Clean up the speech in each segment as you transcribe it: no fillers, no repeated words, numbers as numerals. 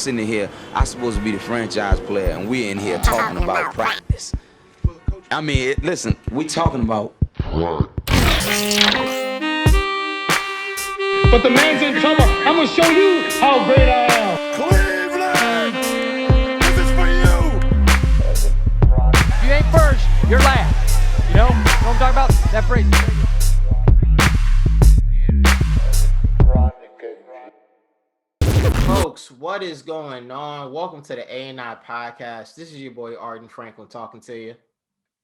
sitting in here. I'm supposed to be the franchise player, and we're in here talking about practice. I mean, listen, we talking about. But the man's in trouble. I'm gonna show you how great I am. Cleveland, this is for you. If you ain't first, you're last. You know what I'm talking about? That phrase. Folks, what is going on? Welcome to the A&I Podcast. This is your boy Arden Franklin talking to you.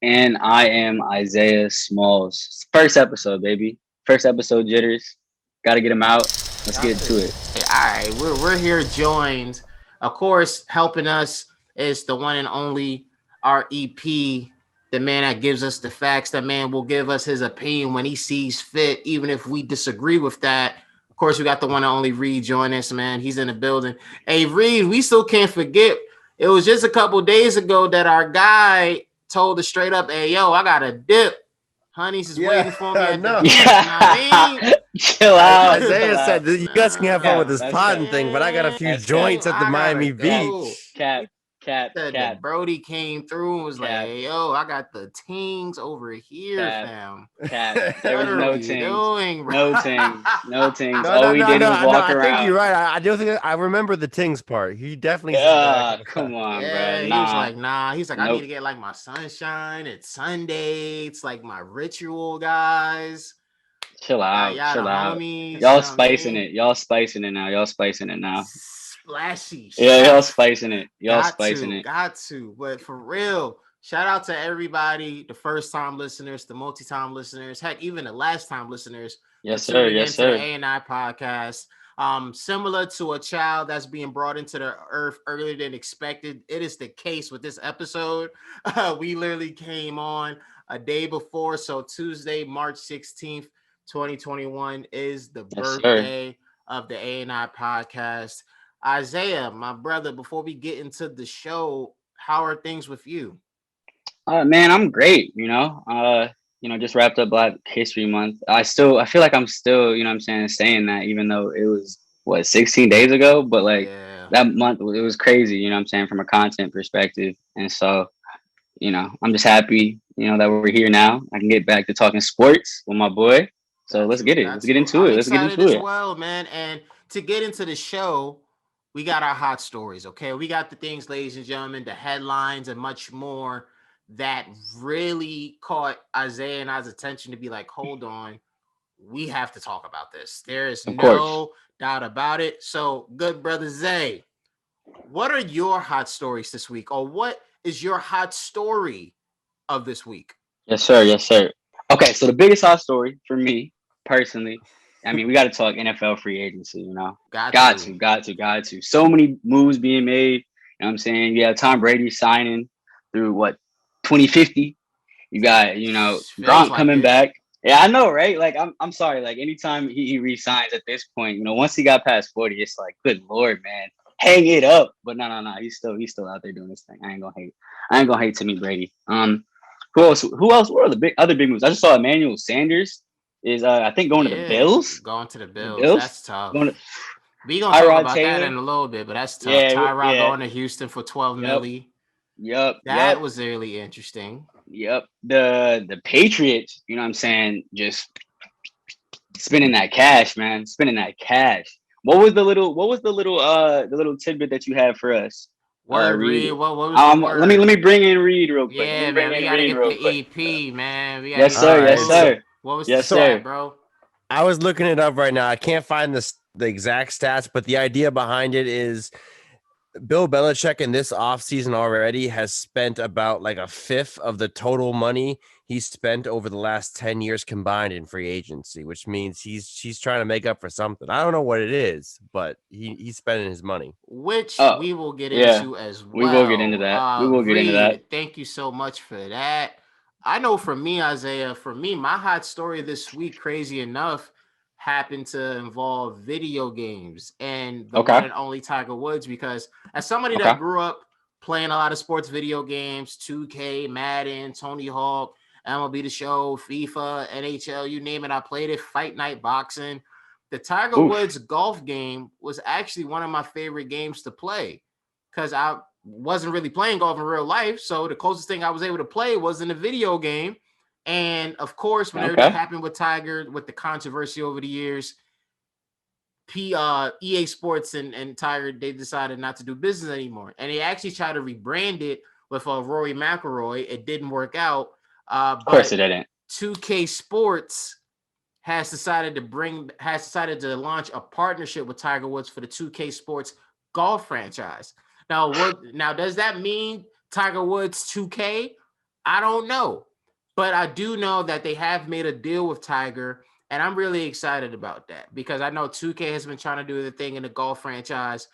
And I am Isaiah Smalls. First episode, baby. First episode jitters. Got to get them out. Let's get to it. All right, we're here joined. Of course, helping us is the one and only our EP, the man that gives us the facts. That man will give us his opinion when he sees fit, even if we disagree with that. Of course, we got the one and only Reed join us, man. He's in the building. Hey, Reed, we still can't forget. It was just a couple days ago that our guy told us straight up, hey, yo, I got a dip. Honey's is waiting for me at the beach. You know what I mean? Chill out. Isaiah said, you guys can have fun with this potting thing, but I got a few joints at the Miami Beach. Cap. Brody came through and was like, hey, yo, I got the tings over here, fam. Cap. There was no tings. Doing, No tings. All we did was walk around. I think you're right. I do think I remember the tings part. He definitely said that. Come on, yeah, bro. He was like, nah. He's like, I need to get like my sunshine. It's Sunday. It's like my ritual, guys. Chill out. Homies, Y'all spicing it. Y'all spicing it now. Splashy. Yeah, y'all spicing it. Got to. But for real, shout out to everybody, the first-time listeners, the multi-time listeners, heck, even the last-time listeners. Yes, sir. The A&I Podcast. Similar to a child that's being brought into the earth earlier than expected, it is the case with this episode. We literally came on a day before, so Tuesday, March 16th, 2021 is the birthday of the A&I Podcast. Isaiah, my brother, before we get into the show, how are things with you? Man, I'm great. Just wrapped up Black History Month. I feel like I'm still, saying that, even though it was 16 days ago, but that month, it was crazy, from a content perspective. And so, I'm just happy, that we're here now. I can get back to talking sports with my boy. So let's get it. Let's get into it. As well, man. And to get into the show, we got our hot stories, okay? We got the things, ladies and gentlemen, the headlines and much more that really caught Isaiah and I's attention to be like, hold on, we have to talk about this. There is no doubt about it. So, good brother Zay, what are your hot stories this week? Or what is your hot story of this week? Yes, sir. Okay, so the biggest hot story for me, personally, I mean, we got to talk NFL free agency, Got to. So many moves being made. You know what I'm saying? You have Tom Brady signing through 2050. You got, Gronk coming back. Yeah, I know, right? Like, I'm sorry. Like, anytime he re-signs at this point, once he got past 40, it's like, good Lord, man, hang it up. But no, he's still out there doing this thing. I ain't gonna hate Timmy Brady. Who else? What are the other big moves? I just saw Emmanuel Sanders is I think going to the Bills. Going to the Bills. That's tough. We gonna talk about that in a little bit, but that's tough. Yeah, Tyrod going to Houston for $12 million. Yep. That was really interesting. Yep. The Patriots, just spending that cash, man. What was the little tidbit that you had for us? Reed? What was let me bring in Reed real quick. Yeah, man, we gotta get the EP, man. Yes, sir. What was the stat, bro? I was looking it up right now. I can't find the exact stats, but the idea behind it is Bill Belichick in this offseason already has spent about like a fifth of the total money he's spent over the last 10 years combined in free agency, which means he's trying to make up for something. I don't know what it is, but he's spending his money. Which we will get into as well. We will get into that. Thank you so much for that. I know for me, Isaiah, my hot story this week, crazy enough, happened to involve video games and the one and only Tiger Woods, because as somebody that grew up playing a lot of sports video games, 2K, Madden, Tony Hawk, MLB The Show, FIFA, NHL, you name it, I played it, Fight Night, boxing. The Tiger Woods golf game was actually one of my favorite games to play because I wasn't really playing golf in real life. So the closest thing I was able to play was in a video game. And of course, when everything happened with Tiger, with the controversy over the years, EA Sports and Tiger, they decided not to do business anymore. And they actually tried to rebrand it with Rory McIlroy. It didn't work out. Of course it didn't. 2K Sports has decided to launch a partnership with Tiger Woods for the 2K Sports golf franchise. Now, does that mean Tiger Woods 2K? I don't know. But I do know that they have made a deal with Tiger, and I'm really excited about that because I know 2K has been trying to do the thing in the golf franchise,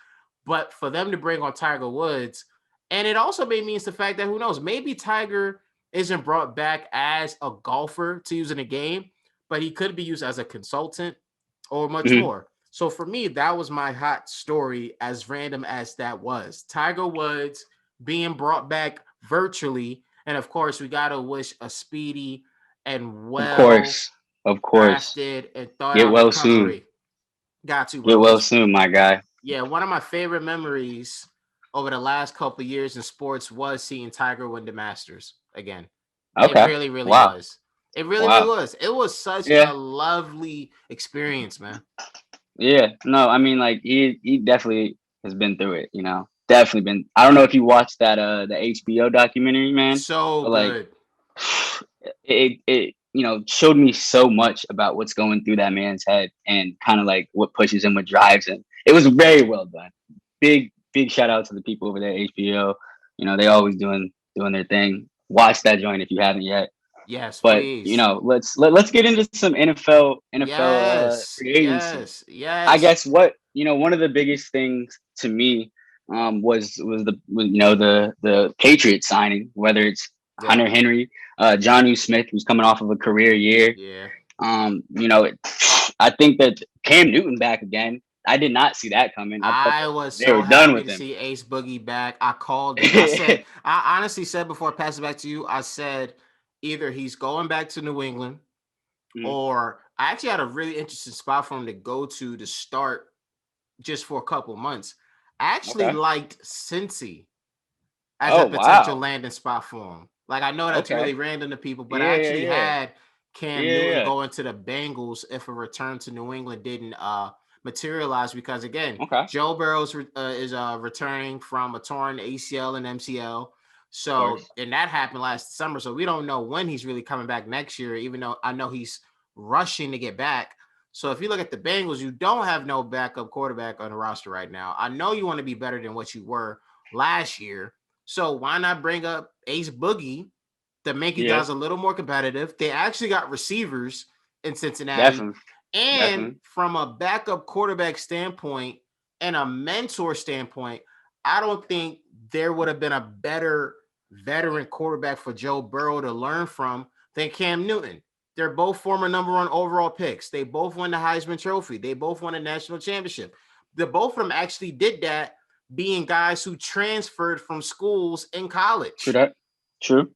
but for them to bring on Tiger Woods, and it also means the fact that who knows, maybe Tiger isn't brought back as a golfer to use in a game, but he could be used as a consultant or much more. So for me, that was my hot story, as random as that was. Tiger Woods being brought back virtually. And of course, we got to wish a speedy and of course, crafted and thought get out well recovery. soon. Got to get well soon, my guy. Yeah, one of my favorite memories over the last couple of years in sports was seeing Tiger win the Masters again. Okay. It really, really was. It really, really was. It was such a lovely experience, man. Yeah, no, I mean, like he definitely has been through it, you know. Definitely been. I don't know if you watched that the HBO documentary, man. So good. It you know showed me so much about what's going through that man's head and kind of like what pushes him, what drives him. It was very well done. Big shout out to the people over there at HBO. You know, they always doing their thing. Watch that joint if you haven't yet. Yes, but please. You know, let's get into some NFL free agency. Yes. I guess one of the biggest things to me was the Patriots signing, whether it's Hunter Henry, Jonnu Smith, who's coming off of a career year. Yeah. I think that Cam Newton back again. I did not see that coming. I was so happy to see Ace Boogie back. I called it. I honestly said before I pass it back to you, I said either he's going back to New England or I actually had a really interesting spot for him to go to start just for a couple months. I actually liked Cincy as a potential landing spot for him. Like, I know that's really random to people, but I actually had Cam Newton going to the Bengals if a return to New England didn't materialize because, again, Joe Burrow is returning from a torn ACL and MCL. So, and that happened last summer. So we don't know when he's really coming back next year, even though I know he's rushing to get back. So if you look at the Bengals, you don't have no backup quarterback on the roster right now. I know you want to be better than what you were last year. So why not bring up Ace Boogie to make you guys a little more competitive? They actually got receivers in Cincinnati. Definitely. From a backup quarterback standpoint and a mentor standpoint, I don't think there would have been a better veteran quarterback for Joe Burrow to learn from than Cam Newton. They're both former number 1 overall picks. They both won the Heisman Trophy. They both won a national championship. Both of them actually did that being guys who transferred from schools in college. True.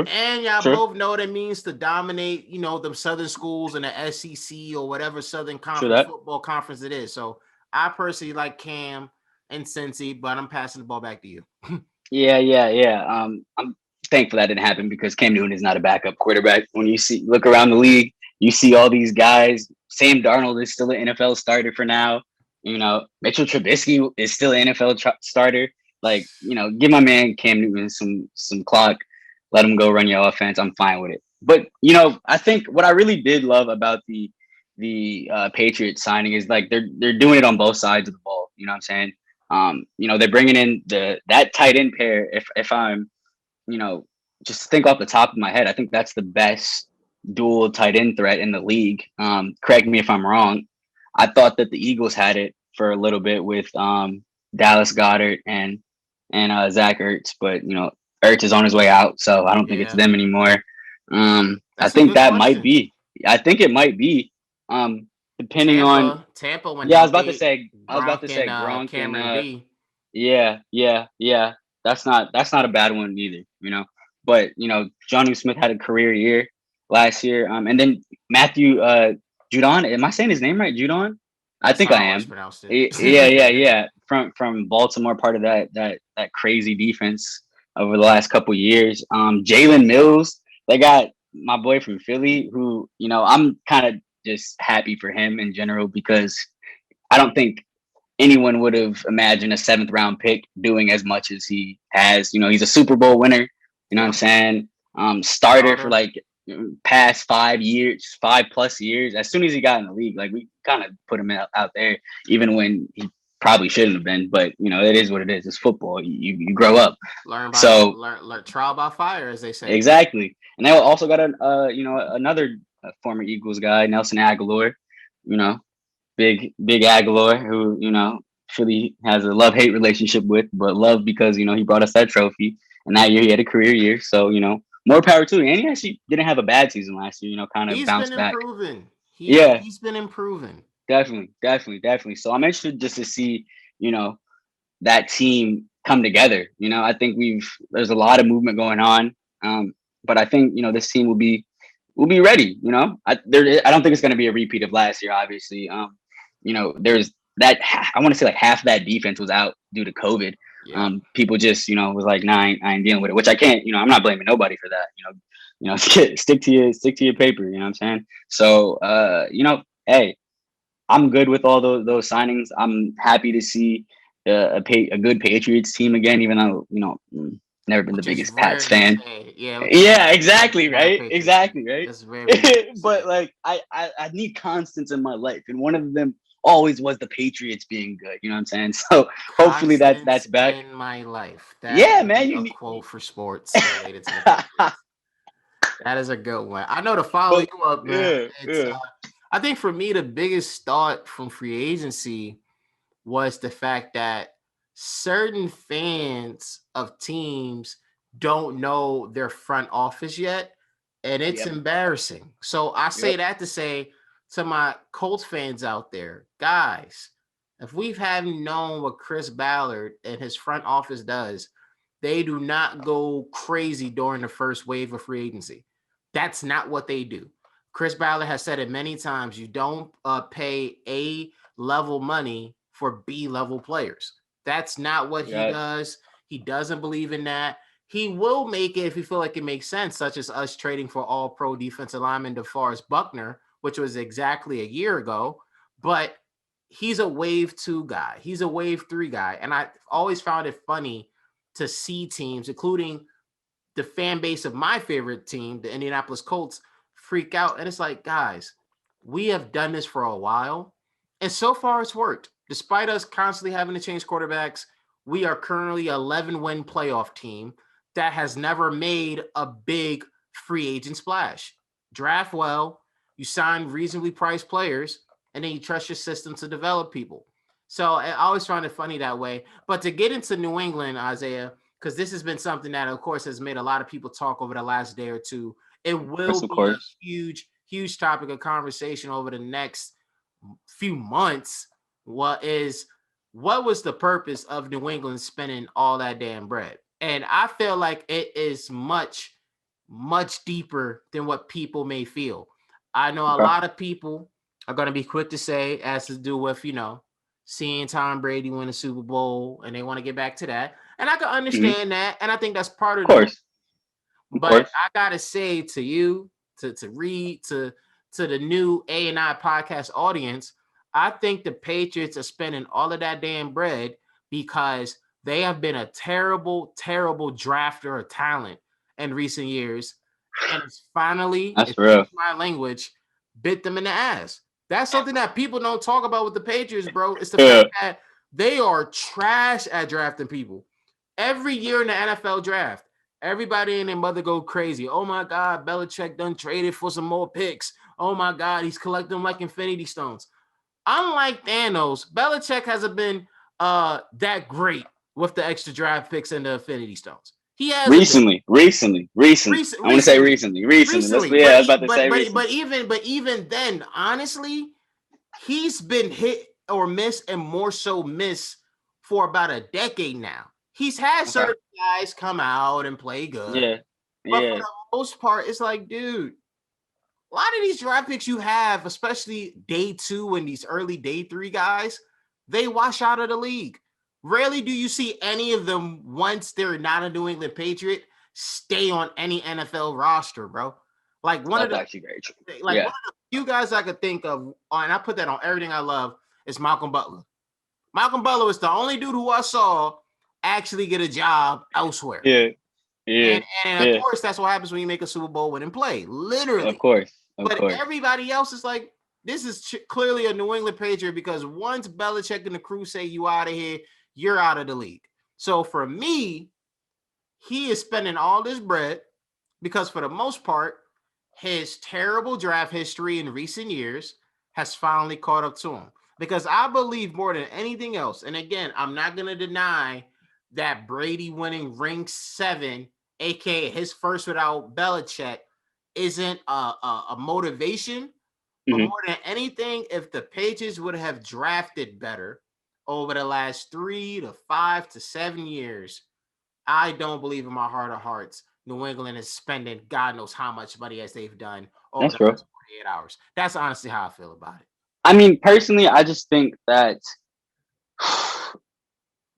And y'all both know what it means to dominate, them Southern schools in the SEC or whatever Southern Conference football conference it is. So I personally like Cam and Cincy, but I'm passing the ball back to you. Yeah. I'm thankful that didn't happen because Cam Newton is not a backup quarterback. When you look around the league, you see all these guys. Sam Darnold is still an NFL starter for now. Mitchell Trubisky is still an NFL starter. Like, give my man Cam Newton some clock. Let him go run your offense. I'm fine with it. But, I think what I really did love about the Patriots signing is like they're doing it on both sides of the ball. You know what I'm saying? They're bringing in that tight end pair. If I'm, just think off the top of my head, I think that's the best dual tight end threat in the league. Correct me if I'm wrong. I thought that the Eagles had it for a little bit with Dallas Goedert and Zach Ertz, but Ertz is on his way out, so I don't think it's them anymore. I think that might be. I think it might be. Depending on Tampa. I was about to say Gronk and yeah. That's not a bad one either. But Jonnu Smith had a career year last year. And then Matthew Judon. Am I saying his name right? Judon? I think I am. It. Yeah. From Baltimore, part of that crazy defense over the last couple years. Jalen Mills, they got my boy from Philly, who, you know, I'm kind of just happy for him in general because I don't think anyone would have imagined a 7th round pick doing as much as he has. You know, he's a Super Bowl winner. You know what I'm saying? Starter for like past 5 years, 5+ years. As soon as he got in the league, like we kind of put him out there, even when he probably shouldn't have been. But you know, it is what it is. It's football. You grow up. Learn trial by fire, as they say. Exactly. And they also got another former Eagles guy, Nelson Aguilar. You know, big Aguilar, who, you know, Philly has a love-hate relationship with, but love because, you know, he brought us that trophy. And that year he had a career year. So, you know, more power to him. And he actually didn't have a bad season last year, you know, kind of bounced back. He's been improving. Definitely. So I'm interested just to see, you know, that team come together. You know, I think there's a lot of movement going on. But I think, you know, this team will be ready. You know, I don't think it's going to be a repeat of last year, obviously. You know, there's that, I want to say like half of that defense was out due to COVID. Yeah. People just, you know, was like, nah, I ain't dealing with it, which I can't, you know, I'm not blaming nobody for that. You know, stick to your paper, you know what I'm saying? So, you know, hey, I'm good with all those signings. I'm happy to see a good Patriots team again, even though, you know, never been the biggest Pats fan. Yeah, exactly, right? Exactly, right? But like, I need constants in my life, and one of them always was the Patriots being good. You know what I'm saying? So hopefully that's back in my life. Man, you need a quote for sports related to the Patriots. That is a good one. I know to follow you up, man. I think for me, the biggest thought from free agency was the fact that certain fans of teams don't know their front office yet, and it's embarrassing. So I say that to say to my Colts fans out there, guys, if we hadn't known what Chris Ballard and his front office does, they do not go crazy during the first wave of free agency. That's not what they do. Chris Ballard has said it many times. You don't pay A-level money for B-level players. That's not what he does. He doesn't believe in that. He will make it if you feel like it makes sense, such as us trading for all-pro defensive lineman DeForest Buckner, which was exactly a year ago. But he's a wave 2 guy. He's a wave 3 guy. And I always found it funny to see teams, including the fan base of my favorite team, the Indianapolis Colts, freak out. And it's like, guys, we have done this for a while. And so far it's worked. Despite us constantly having to change quarterbacks, we are currently 11-win playoff team that has never made a big free agent splash. Draft well, you sign reasonably priced players, and then you trust your system to develop people. So I always find it funny that way. But to get into New England, Isaiah, because this has been something that, of course, has made a lot of people talk over the last day or two. It will be a huge topic of conversation over the next few months. What was the purpose of New England spending all that damn bread? And I feel like it is much, much deeper than what people may feel. I know a lot of people are going to be quick to say, it has to do with, you know, seeing Tom Brady win a Super Bowl, and they want to get back to that. And I can understand that, and I think that's part of course. But I gotta say to you, to the new A&I Podcast audience, I think the Patriots are spending all of that damn bread because they have been a terrible, terrible drafter of talent in recent years, and it's finally, my language, bit them in the ass. That's something that people don't talk about with the Patriots, bro. It's the fact that they are trash at drafting people. Every year in the NFL draft, everybody and their mother go crazy. Oh my God, Belichick done traded for some more picks. Oh my God, he's collecting them like Infinity Stones. Unlike Thanos, Belichick hasn't been that great with the extra draft picks and the Infinity Stones. He has recently. I want to say recently. I was about to say recently. But even then, honestly, he's been hit or miss, and more so miss, for about a decade now. He's had certain guys come out and play good. Yeah. But for the most part, it's like, dude, a lot of these draft picks you have, especially day 2 and these early day 3 guys, they wash out of the league. Rarely do you see any of them, once they're not a New England Patriot, stay on any NFL roster, bro. Like one of the actually very true. One of the few guys I could think of, and I put that on everything I love, is Malcolm Butler. Malcolm Butler was the only dude who I saw actually get a job elsewhere. Yeah. Yeah. And of course, that's what happens when you make a Super Bowl win and play. Literally. Of course. Everybody else is like, this is clearly a New England Patriot, because once Belichick and the crew say you out of here, you're out of the league. So for me, he is spending all this bread because for the most part, his terrible draft history in recent years has finally caught up to him. Because I believe more than anything else, and again, I'm not going to deny that Brady winning ring 7, aka his first without Belichick, isn't a motivation. But more than anything, if the Patriots would have drafted better over the last 3 to 5 to 7 years, I don't believe in my heart of hearts New England is spending God knows how much money as they've done over the last 48 hours. That's honestly how I feel about it. I mean, personally, I just think that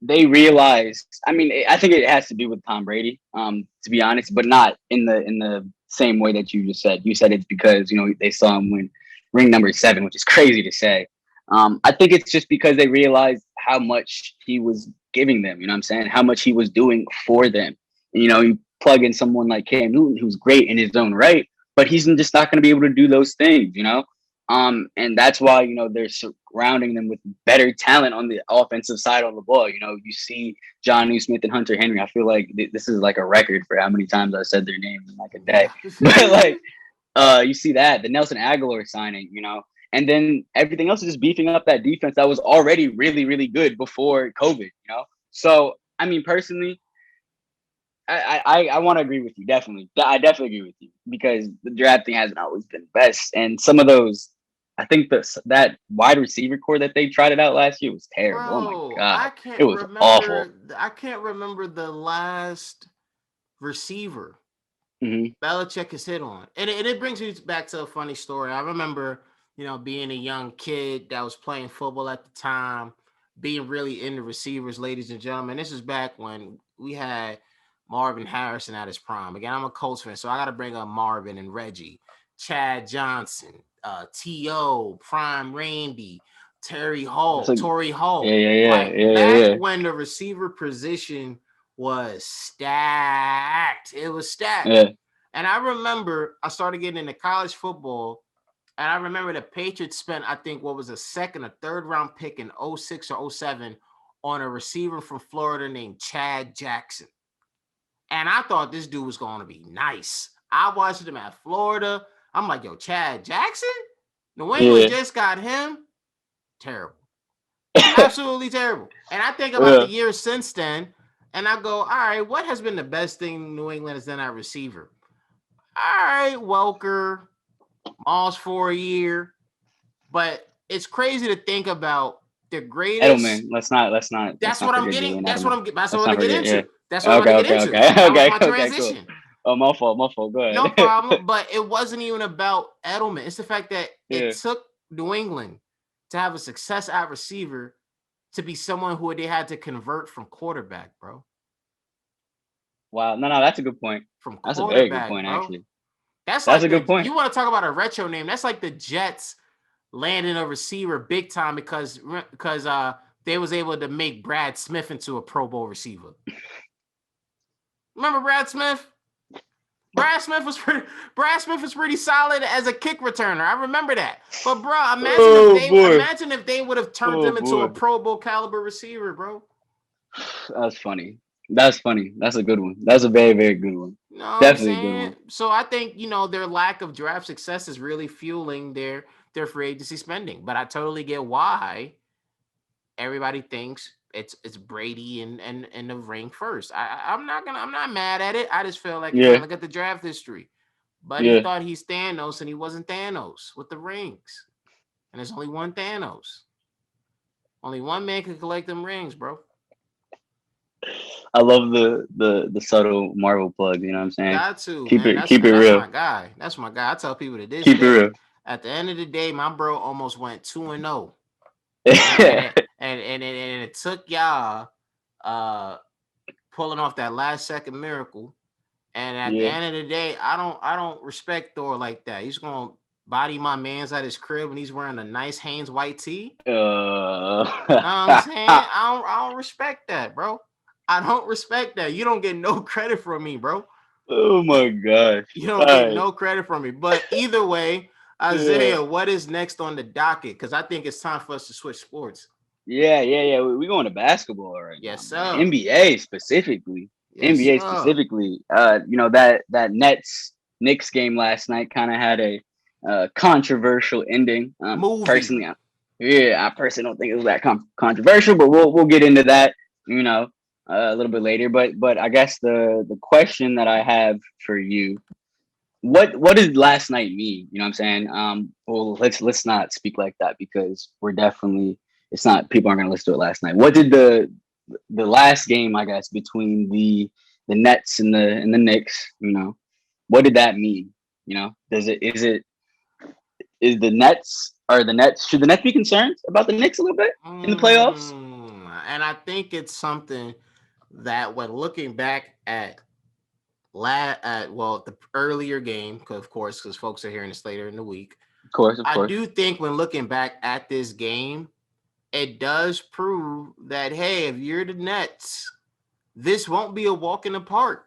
they realized. I mean, I think it has to do with Tom Brady, to be honest, but not in the same way that you just said. You said it's because they saw him win ring number 7, which is crazy to say. I think it's just because they realized how much he was giving them. You know what I'm saying? How much he was doing for them. You plug in someone like Cam Newton, who's great in his own right, but he's just not going to be able to do those things. And that's why, they're surrounding them with better talent on the offensive side of the ball. You see Jonnu Smith and Hunter Henry. I feel like this is like a record for how many times I said their names in like a day. But you see that, the Nelson Aguilar signing, and then everything else is just beefing up that defense that was already really, really good before COVID, So, I mean, personally, I want to agree with you. Definitely. I definitely agree with you because the drafting hasn't always been best. And some of those, I think that wide receiver core that they tried it out last year was terrible. Bro, oh my God. It was awful. I can't remember the last receiver Mm-hmm. Belichick has hit on. And it brings me back to a funny story. I remember, being a young kid that was playing football at the time, being really into receivers, ladies and gentlemen. This is back when we had Marvin Harrison at his prime. Again, I'm a Colts fan, so I got to bring up Marvin and Reggie, Chad Johnson, T.O., Prime Randy, Torrey Hall. Yeah. When the receiver position was stacked. It was stacked. Yeah. And I remember I started getting into college football, and I remember the Patriots spent, I think, what was a second or third round pick in 06 or 07 on a receiver from Florida named Chad Jackson. And I thought this dude was going to be nice. I watched him at Florida. I'm like, yo, Chad Jackson? New England just got him? Terrible. Absolutely terrible. And I think about the years since then, and I go, all right, what has been the best thing New England has done at receiver? All right, Welker, Moss for a year. But it's crazy to think about the greatest. Edelman, let's not. That's what I'm getting. That's what I'm getting into. Yeah. That's what I'm going to get into. That was my transition. Cool. Oh, my fault. Go ahead. No problem. But it wasn't even about Edelman. It's the fact that it took New England to have a success at receiver to be someone who they had to convert from quarterback, bro. Wow. No, that's a good point. That's a very good point, bro. Actually. That's a good point. You want to talk about a retro name? That's like the Jets landing a receiver big time because they was able to make Brad Smith into a Pro Bowl receiver. Remember Brad Smith? Brad Smith was pretty solid as a kick returner. I remember that. But bro, imagine if they would have turned him into a Pro Bowl caliber receiver, bro. That's funny. That's a good one. That's a very, very good one. No, definitely a good one. So I think their lack of draft success is really fueling their free agency spending. But I totally get why everybody thinks it's Brady and the ring first. I'm not mad at it. I just feel like look at the draft history. But he thought he's Thanos and he wasn't Thanos with the rings. And there's only one Thanos. Only one man can collect them rings, bro. I love the subtle Marvel plug. You know what I'm saying? Got to keep man. it keep it that's real. my guy. That's my guy. I tell people to this Keep it day, real. at the end of the day, my bro almost went 2-0. And it took y'all pulling off that last second miracle. And at the end of the day, I don't respect Thor like that. He's gonna body my man's at his crib when he's wearing a nice Hanes white tee. You know what I'm saying? I don't respect that, bro. I don't respect that. You don't get no credit from me, bro. Oh my gosh. You don't get no credit from me. But either way, Isaiah, what is next on the docket? Because I think it's time for us to switch sports. Yeah. We're going to basketball right now. Yes, sir. NBA specifically. Yes, NBA sir. specifically. That Knicks game last night kind of had a controversial ending. Personally, I personally don't think it was that controversial, but we'll get into that, a little bit later. But I guess the question that I have for you, what did last night mean? You know what I'm saying? Well, let's not speak like that because it's not, people aren't going to listen to it last night. What did the last game, I guess, between the Nets and the Knicks, what did that mean? Should the Nets be concerned about the Knicks a little bit in the playoffs? And I think it's something that when looking back at the earlier game, because folks are hearing this later in the week. Of course. I do think when looking back at this game, it does prove that, hey, if you're the Nets, this won't be a walk in the park.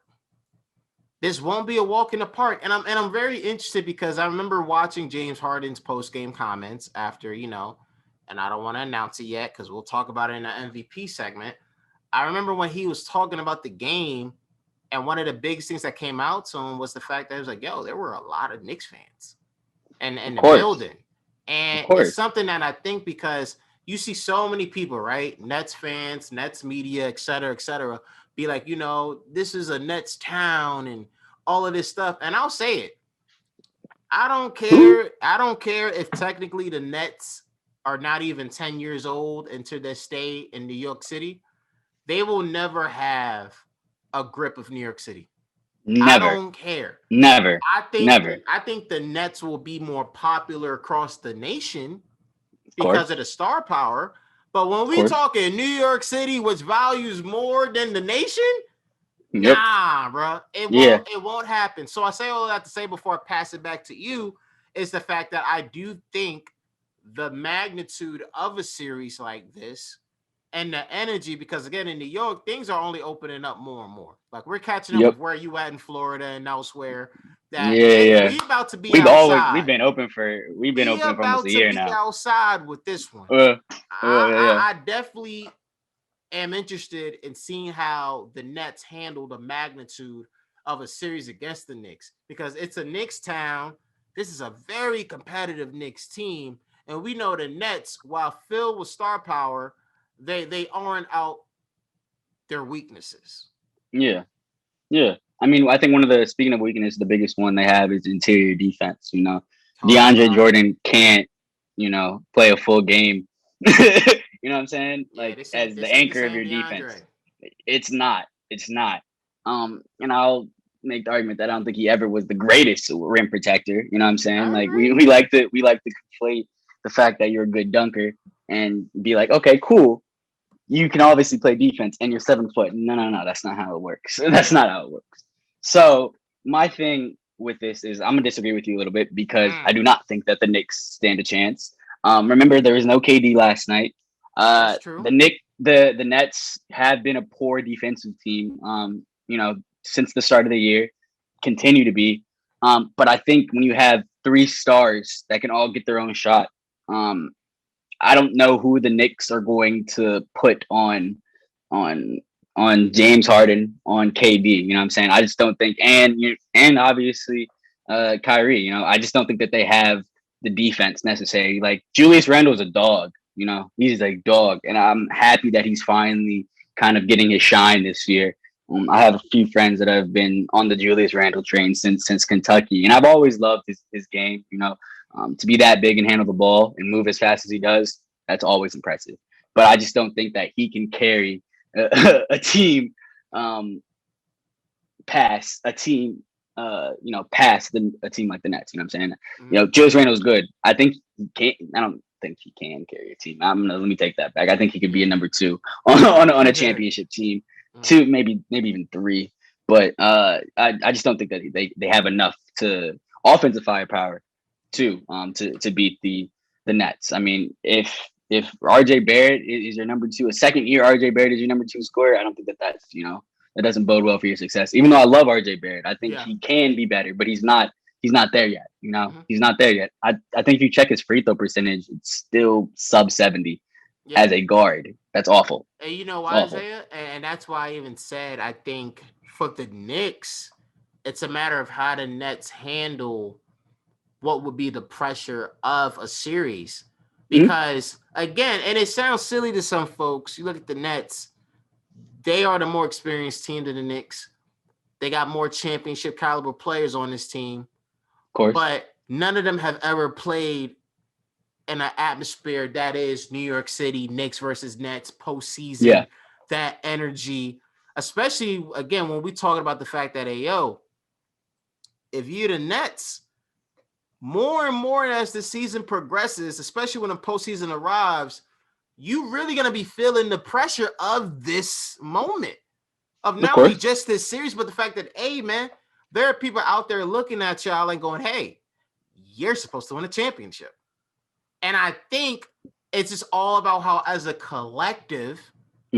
This won't be a walk in the park. And I'm very interested because I remember watching James Harden's post-game comments after, and I don't want to announce it yet because we'll talk about it in the MVP segment. I remember when he was talking about the game, and one of the biggest things that came out to him was the fact that he was like, yo, there were a lot of Knicks fans in the building. And it's something that I think because you see so many people, right? Nets fans, Nets media, et cetera, be like, this is a Nets town and all of this stuff. And I'll say it. I don't care. I don't care if technically the Nets are not even 10 years old into their stay in New York City. They will never have a grip of New York City. Never. I don't care. Never. I think the Nets will be more popular across the nation because of the star power. But when we talk in New York City, which values more than the nation, nah, bro. It won't happen. So I say all that to say before I pass it back to you is the fact that I do think the magnitude of a series like this and the energy, because again, in New York, things are only opening up more and more. Like we're catching up with where you at in Florida and elsewhere. We about to be outside. We've been open for almost a year now. Outside with this one. I definitely am interested in seeing how the Nets handle the magnitude of a series against the Knicks because it's a Knicks town. This is a very competitive Knicks team, and we know the Nets, while filled with star power, they aren't out their weaknesses. Yeah. I mean, I think speaking of weakness, the biggest one they have is interior defense. DeAndre Jordan can't, play a full game. You know what I'm saying? As the anchor of your defense. It's not. And I'll make the argument that I don't think he ever was the greatest rim protector. You know what I'm saying? We like to conflate the fact that you're a good dunker and be like, okay, cool. You can obviously play defense and you're 7 foot. No. That's not how it works. That's not how it works. So my thing with this is I'm gonna disagree with you a little bit because I do not think that the Knicks stand a chance. Remember there was no KD last night. That's true. The Nets have been a poor defensive team. Since the start of the year, continue to be. But I think when you have 3 stars that can all get their own shot, I don't know who the Knicks are going to put on James Harden, on KD. You know what I'm saying? I just don't think, and obviously Kyrie. I just don't think that they have the defense necessary. Like Julius Randle's a dog. He's a dog, and I'm happy that he's finally kind of getting his shine this year. I have a few friends that have been on the Julius Randle train since Kentucky, and I've always loved his game. To be that big and handle the ball and move as fast as he does, that's always impressive. But I just don't think that he can carry a team pass a team, past a team like the Nets. You know what I'm saying? Mm-hmm. Julius Randle's good. I think he can. I don't think he can carry a team. Let me take that back. I think he could be a number 2 on a championship team. 2, maybe even 3. But I just don't think that they have enough to offensive firepower to beat the Nets. I mean, if RJ Barrett is your number 2, a second year RJ Barrett is your number 2 scorer, I don't think that's that doesn't bode well for your success. Even though I love RJ Barrett, I think he can be better, but he's not there yet. He's not there yet. I think if you check his free throw percentage, it's still sub 70 as a guard. That's awful. And you know why, Isaiah? And that's why I even said I think for the Knicks, it's a matter of how the Nets handle what would be the pressure of a series. Because, again, and it sounds silly to some folks, you look at the Nets, they are the more experienced team than the Knicks. They got more championship caliber players on this team. Of course. But none of them have ever played in an atmosphere that is New York City, Knicks versus Nets, postseason. Yeah. That energy, especially, again, when we talking about the fact that, if you're the Nets, more and more as the season progresses, especially when the postseason arrives, you really going to be feeling the pressure of this moment, of not only just this series, but the fact that, there are people out there looking at y'all and going, hey, you're supposed to win a championship. And I think it's just all about how, as a collective,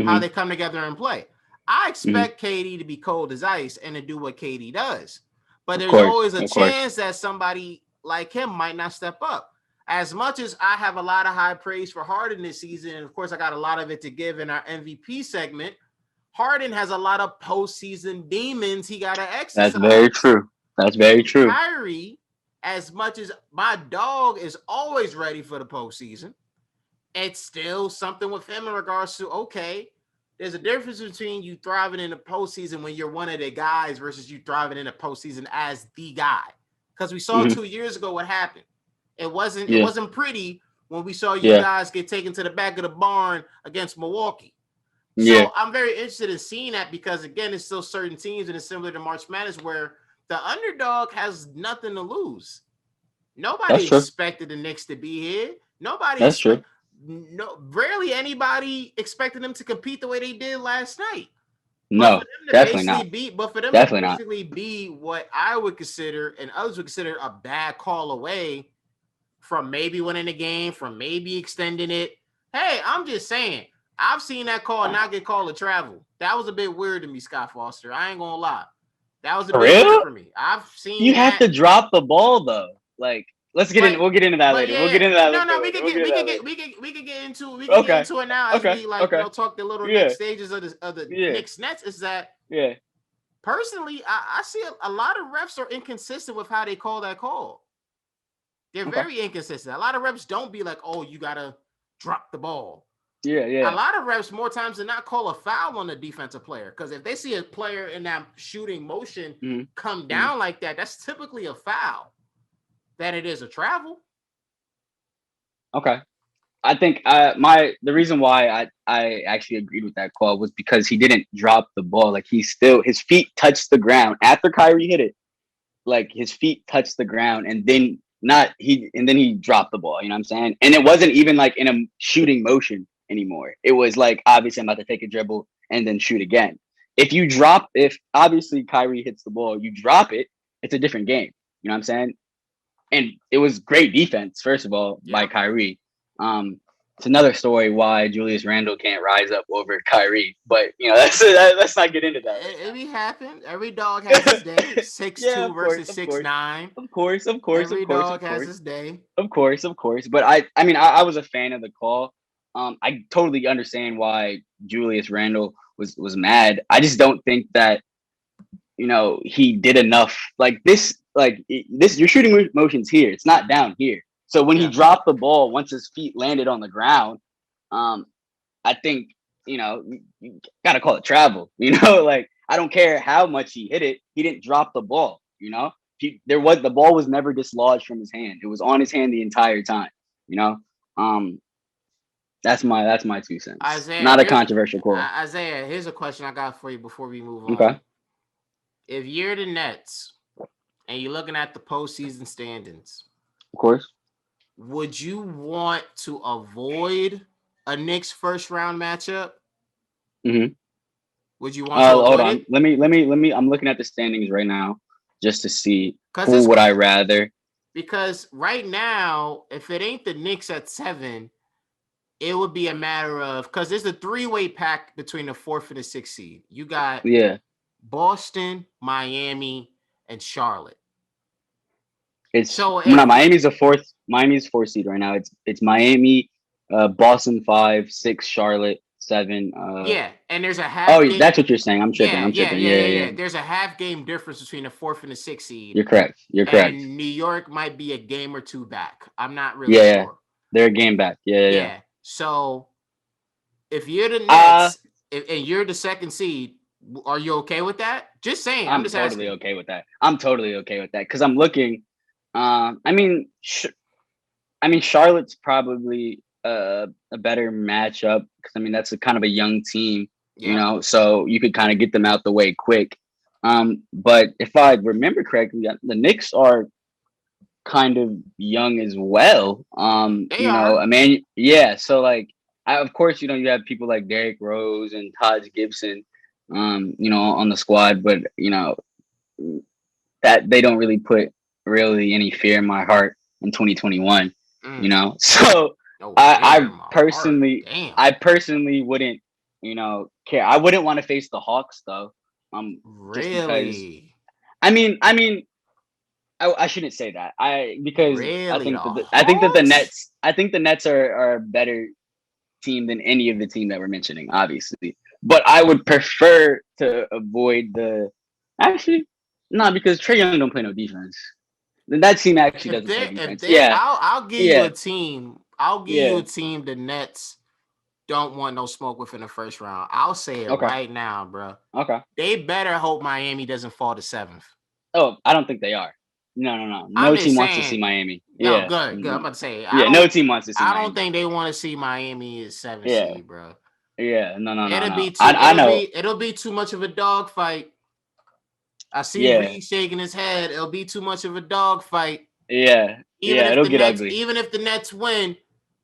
how they come together and play. I expect KD to be cold as ice and to do what KD does. But there's always a chance that somebody like him might not step up. As much as I have a lot of high praise for Harden this season, and of course I got a lot of it to give in our MVP segment, Harden has a lot of postseason demons he got to exercise. That's very true. That's very true. Kyrie, as much as my dog is always ready for the postseason, it's still something with him in regards to, there's a difference between you thriving in the postseason when you're one of the guys versus you thriving in the postseason as the guy. Because we saw 2 years ago what happened. It wasn't pretty when we saw you guys get taken to the back of the barn against Milwaukee. So I'm very interested in seeing that because, again, it's still certain teams, and it's similar to March Madness where the underdog has nothing to lose. Nobody expected the Knicks to be here. That's true. Rarely anybody expected them to compete the way they did last night. No, definitely not. But for them to basically be what I would consider and others would consider a bad call away from maybe winning the game, from maybe extending it. Hey, I'm just saying, I've seen that call not get called a travel. That was a bit weird to me, Scott Foster. I ain't gonna lie. That was a bit weird for me. I've seen you have to drop the ball though. Like, let's get in. We'll get into that later. We'll get into that later. No, we can get into it now as we talk the little next stages of the Knicks Nets. Is that personally, I see a lot of refs are inconsistent with how they call that call. They're very inconsistent. A lot of refs don't be like, oh, you gotta drop the ball. A lot of refs more times than not call a foul on the defensive player because if they see a player in that shooting motion come down like that, that's typically a foul. Than it is a travel. Okay. I think the reason why I actually agreed with that call was because he didn't drop the ball. Like his feet touched the ground after Kyrie hit it. Like his feet touched the ground and then he dropped the ball, you know what I'm saying? And it wasn't even like in a shooting motion anymore. It was like, obviously I'm about to take a dribble and then shoot again. If obviously Kyrie hits the ball, you drop it, it's a different game. You know what I'm saying? And it was great defense, first of all, by Kyrie. It's another story why Julius Randle can't rise up over Kyrie. But, let's not get into that. It be happen. Every dog has his day. 6'2" versus 6'9". Of course. Every dog has his day. Of course. But I was a fan of the call. I totally understand why Julius Randle was mad. I just don't think that, he did enough. Like this, your shooting motion's here. It's not down here. So when he dropped the ball, once his feet landed on the ground, I think, you gotta call it travel. I don't care how much he hit it. He didn't drop the ball. The ball was never dislodged from his hand. It was on his hand the entire time. That's That's my 2 cents. Isaiah, Not a controversial call. Isaiah, here's a question I got for you before we move on. Okay. If you're the Nets and you're looking at the postseason standings, Of course. would you want to avoid a Knicks first round matchup? Mm-hmm. Would you want to avoid hold on. it? Let me. I'm looking at the standings right now just to see who would I rather. Because right now, if it ain't the Knicks at 7, it would be a matter of, because there's a 3-way pack between the 4th and the 6th seed. You got Boston, Miami, and Charlotte. Miami's a 4th. Miami's 4th seed right now. It's Miami, Boston 5, 6, Charlotte 7. And there's a half. Game. That's what you're saying. I'm tripping. Yeah. There's a half game difference between the 4th and the 6th seed. You're correct. And New York might be a game or 2 back. I'm not really sure. Yeah, they're a game back. Yeah. So if you're the Nets and you're the 2nd seed, are you okay with that? Just saying. I'm just totally asking. okay with that. I'm totally okay with that because I'm looking. I mean, Charlotte's probably a better matchup because that's a kind of a young team, so you could kind of get them out the way quick. But if I remember correctly, the Knicks are kind of young as well. So like, of course, you have people like Derrick Rose and Taj Gibson, on the squad, but that they don't really put any fear in my heart in 2021. So I personally wouldn't care. I wouldn't want to face the Hawks though. Really? I shouldn't say that. I think the Nets are a better team than any of the team that we're mentioning, obviously. But I would prefer to avoid because Trae Young don't play no defense. That team actually doesn't play defense. I'll give you a team. You a team the Nets don't want no smoke within the first round. I'll say it right now, bro. Okay. They better hope Miami doesn't fall to 7th. Oh, I don't think they are. No. No team wants to see Miami. No, good. I'm about to say. No team wants to see Miami. I don't think they want to see Miami as 7th seed, bro. Yeah, no. It'll be too much of a dogfight. I see Reed shaking his head. It'll be too much of a dogfight. Yeah. It'll get ugly. Even if the Nets win,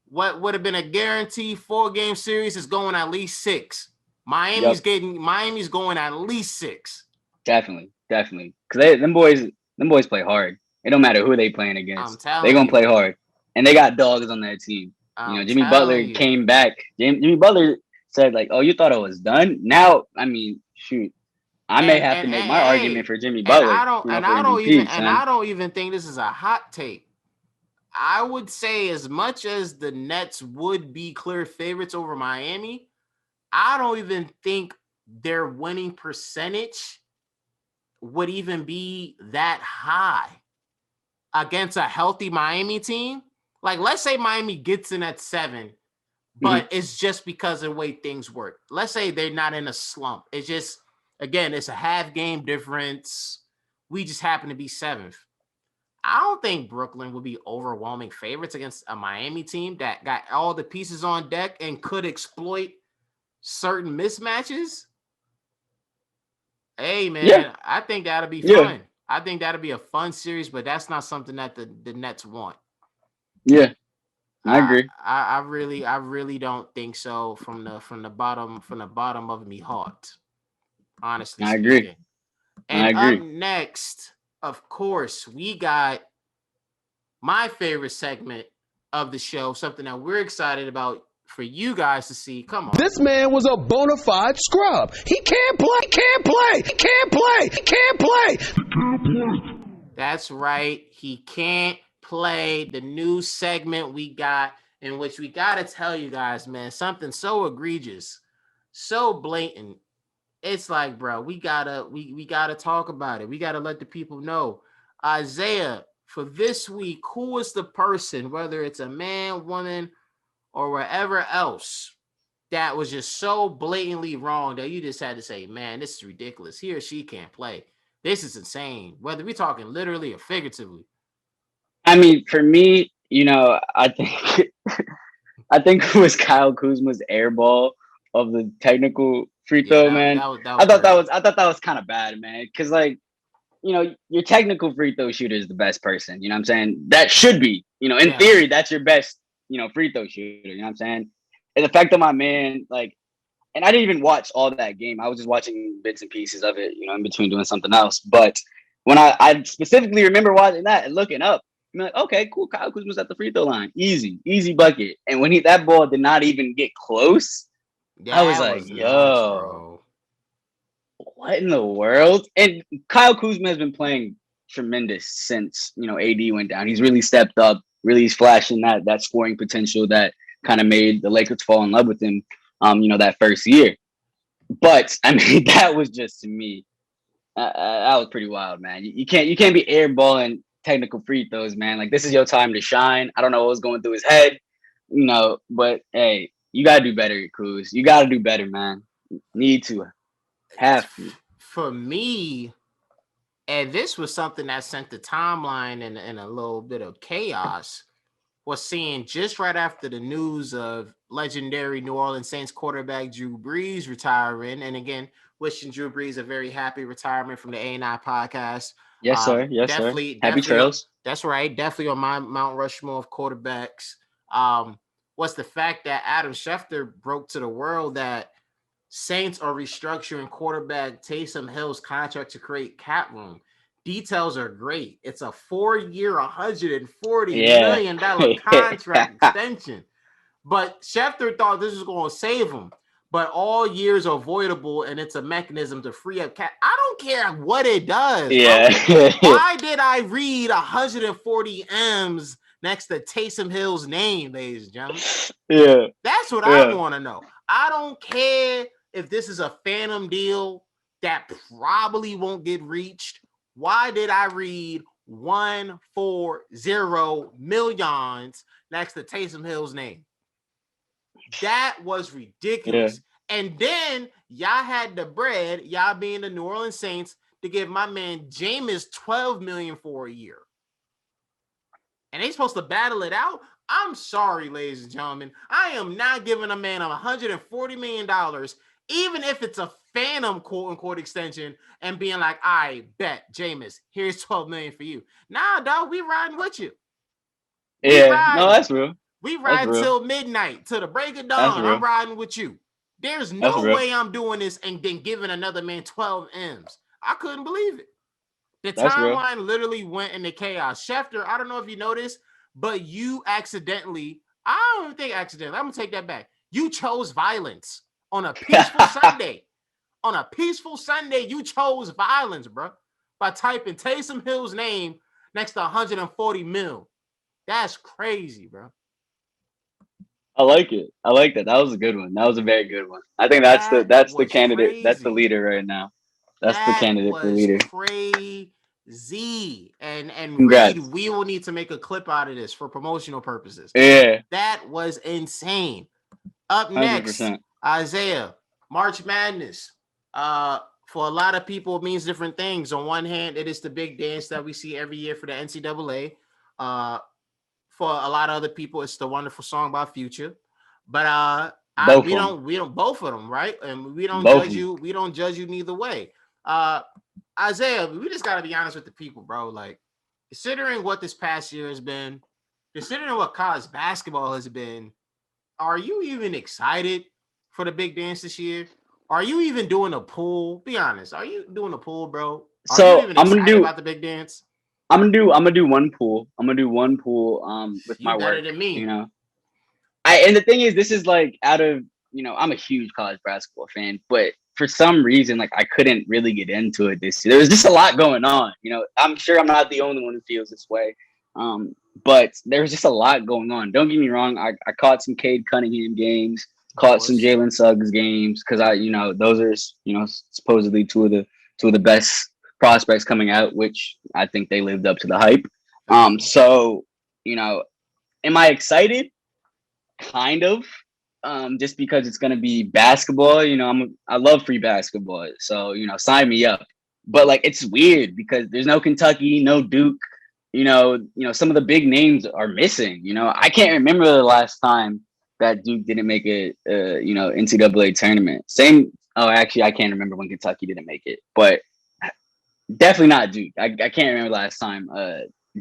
what would have been a guaranteed 4-game series is going at least 6. Miami's going at least 6. Definitely. Because them boys play hard. It don't matter who they playing against. They're gonna play hard. And they got dogs on their team. Jimmy Butler came back. Jimmy Butler said, like, oh, you thought I was done? Now, shoot. I may have to make my argument for Jimmy Butler. I don't even think this is a hot take. I would say as much as the Nets would be clear favorites over Miami, I don't even think their winning percentage would even be that high against a healthy Miami team. Like, let's say Miami gets in at 7, but it's just because of the way things work. Let's say they're not in a slump. It's just, again, it's a half game difference. We just happen to be 7th. I don't think Brooklyn would be overwhelming favorites against a Miami team that got all the pieces on deck and could exploit certain mismatches. Hey, man, I think that'll be fun. I think that'll be a fun series, but that's not something that the Nets want. Yeah, I agree. I really don't think so. From the bottom of me heart, honestly. I agree. And up next, of course, we got my favorite segment of the show, something that we're excited about for you guys to see. Come on. This man was a bona fide scrub. He can't play. That's right. He can't play. The new segment we got, in which we got to tell you guys, man, something so egregious, so blatant. It's like, bro, we gotta talk about it. We gotta let the people know. Isaiah, for this week, who is the person, whether it's a man, woman, or wherever else, that was just so blatantly wrong that you just had to say, man, this is ridiculous. He or she can't play. This is insane. Whether we're talking literally or figuratively. For me, I think I think it was Kyle Kuzma's air ball of the technical free throw, man. I thought that was kind of bad, man. Because like, your technical free throw shooter is the best person. You know what I'm saying? That should be, in theory, that's your best, free throw shooter. You know what I'm saying? And the fact that my man, like, and I didn't even watch all that game. I was just watching bits and pieces of it, in between doing something else. But when I specifically remember watching that and looking up, I'm like, okay, cool. Kyle Kuzma's at the free throw line. Easy bucket. And when that ball did not even get close, I was like, yo, what in the world? And Kyle Kuzma has been playing tremendous since, AD went down. He's really stepped up, really flashing that scoring potential that kind of made the Lakers fall in love with him, that first year. But, I mean, that was just, to me, that was pretty wild, man. You can't be airballing technical free throws, man. Like, this is your time to shine. I don't know what was going through his head, but hey, you gotta do better, Kuz. You gotta do better, man. Need to. Have to. For me, and this was something that sent the timeline in a little bit of chaos, was seeing just right after the news of legendary New Orleans Saints quarterback Drew Brees retiring, and again, wishing Drew Brees a very happy retirement from the A&I Podcast. Yes, sir. Yes, definitely, sir. Happy trails. That's right. Definitely on my Mount Rushmore of quarterbacks. Was the fact that Adam Schefter broke to the world that Saints are restructuring quarterback Taysom Hill's contract to create cap room. Details are great. It's a 4-year, $140 million contract extension. But Schefter thought this was going to save him. But all years are avoidable, and it's a mechanism to free up cap. I don't care what it does. Yeah. Why did I read 140 M's next to Taysom Hill's name, ladies and gentlemen? Yeah. That's what I want to know. I don't care if this is a phantom deal that probably won't get reached. Why did I read 140 millions next to Taysom Hill's name? That was ridiculous. Yeah. And then y'all had the bread, y'all being the New Orleans Saints, to give my man Jameis $12 million for a year. And they supposed to battle it out? I'm sorry, ladies and gentlemen. I am not giving a man $140 million, even if it's a phantom quote-unquote extension, and being like, I bet, Jameis, here's $12 million for you. Nah, dog, we riding with you. No, that's real. We ride till midnight, till the break of dawn. I'm riding with you. There's no way I'm doing this and then giving another man 12 M's. I couldn't believe it. The timeline literally went into chaos. Schefter, I don't know if you noticed, but you accidentally, I don't think accidentally, I'm going to take that back. You chose violence on a peaceful Sunday. On a peaceful Sunday, you chose violence, bro, by typing Taysom Hill's name next to 140 mil. That's crazy, bro. I like it. I like that. That was a good one. That was a very good one. I think that's the candidate. Crazy. That's the leader right now. That's the candidate for leader. Crazy. And we will need to make a clip out of this for promotional purposes. Yeah. That was insane. Up next, 100%. Isaiah, March Madness. For a lot of people, it means different things. On one hand, it is the big dance that we see every year for the NCAA. For a lot of other people, it's the wonderful song by Future. But we don't both of them, right? And we don't judge you. We don't judge you neither way. Isaiah, we just got to be honest with the people, bro. Like, considering what this past year has been, considering what college basketball has been, are you even excited for the big dance this year? Are you even doing a pool? Be honest. Are you doing a pool, bro? Are you even excited about the big dance? I'm gonna do one pool. I'm gonna do one pool with my work. Better than me. And the thing is, this is like out of I'm a huge college basketball fan, but for some reason, like I couldn't really get into it this year. There was just a lot going on. I'm sure I'm not the only one who feels this way. But there was just a lot going on. Don't get me wrong. I caught some Cade Cunningham games, caught some Jalen Suggs games because those are supposedly two of the best prospects coming out, which I think they lived up to the hype. So am I excited? Kind of. Just because it's gonna be basketball, I love free basketball, so sign me up. But like it's weird because there's no Kentucky, no Duke, some of the big names are missing. I can't remember the last time that Duke didn't make a NCAA tournament. Same. Oh, actually, I can't remember when Kentucky didn't make it, but definitely not Duke. I can't remember last time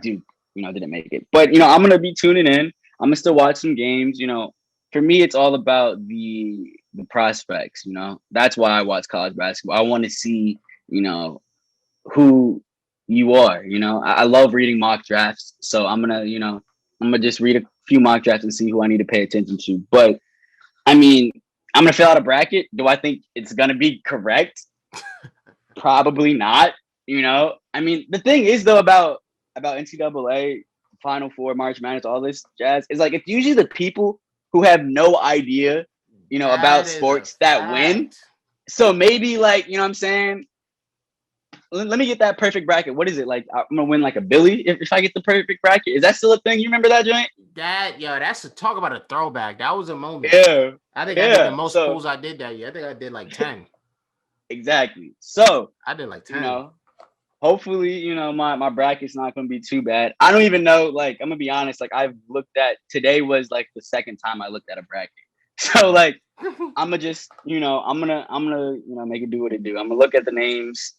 Duke didn't make it. But I'm gonna be tuning in. I'm gonna still watch some games. For me, it's all about the prospects. That's why I watch college basketball. I want to see who you are. I love reading mock drafts, so I'm gonna just read a few mock drafts and see who I need to pay attention to. But I mean, I'm gonna fill out a bracket. Do I think it's gonna be correct? Probably not. I mean, the thing is though about NCAA, Final Four, March Madness, all this jazz is like it's usually the people who have no idea, about sports that win. So maybe like, what I'm saying? Let me get that perfect bracket. What is it? Like I'm gonna win like a Billy if I get the perfect bracket. Is that still a thing? You remember that joint? That's talk about a throwback. That was a moment. Yeah. I think I did the most pools I did that year. I think I did like 10. Exactly. So I did like 10. Hopefully, my bracket's not gonna be too bad. I don't even know, like, I'm gonna be honest, like I've looked at today was like the second time I looked at a bracket. So like I'm gonna just, I'm gonna make it do what it do. I'm gonna look at the names,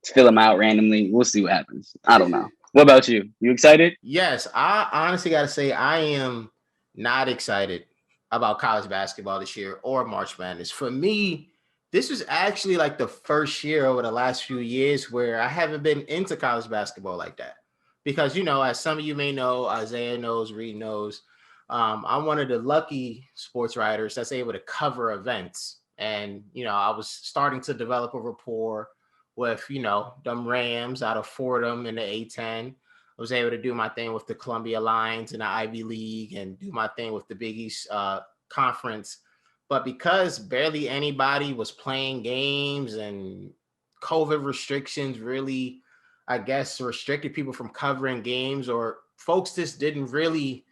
fill them out randomly. We'll see what happens. I don't know. What about you? You excited? Yes, I honestly gotta say I am not excited about college basketball this year or March Madness. For me, this was actually like the first year over the last few years where I haven't been into college basketball like that. Because, as some of you may know, Isaiah knows, Reed knows, I'm one of the lucky sports writers that's able to cover events. And, I was starting to develop a rapport with, them Rams out of Fordham in the A-10. I was able to do my thing with the Columbia Lions in the Ivy League and do my thing with the Big East Conference. But because barely anybody was playing games and COVID restrictions really, I guess, restricted people from covering games, or folks just didn't really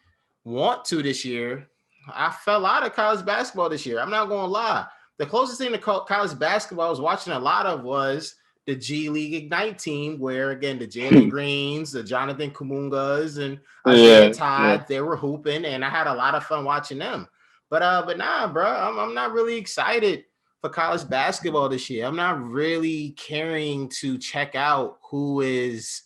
want to this year, I fell out of college basketball this year. I'm not going to lie. The closest thing to college basketball I was watching a lot of was the G League Ignite team, where, again, the Jalen Greens, the Jonathan Kumungas, and Isaiah Todd, they were hooping, and I had a lot of fun watching them. But nah, bro, I'm not really excited for college basketball this year. I'm not really caring to check out who is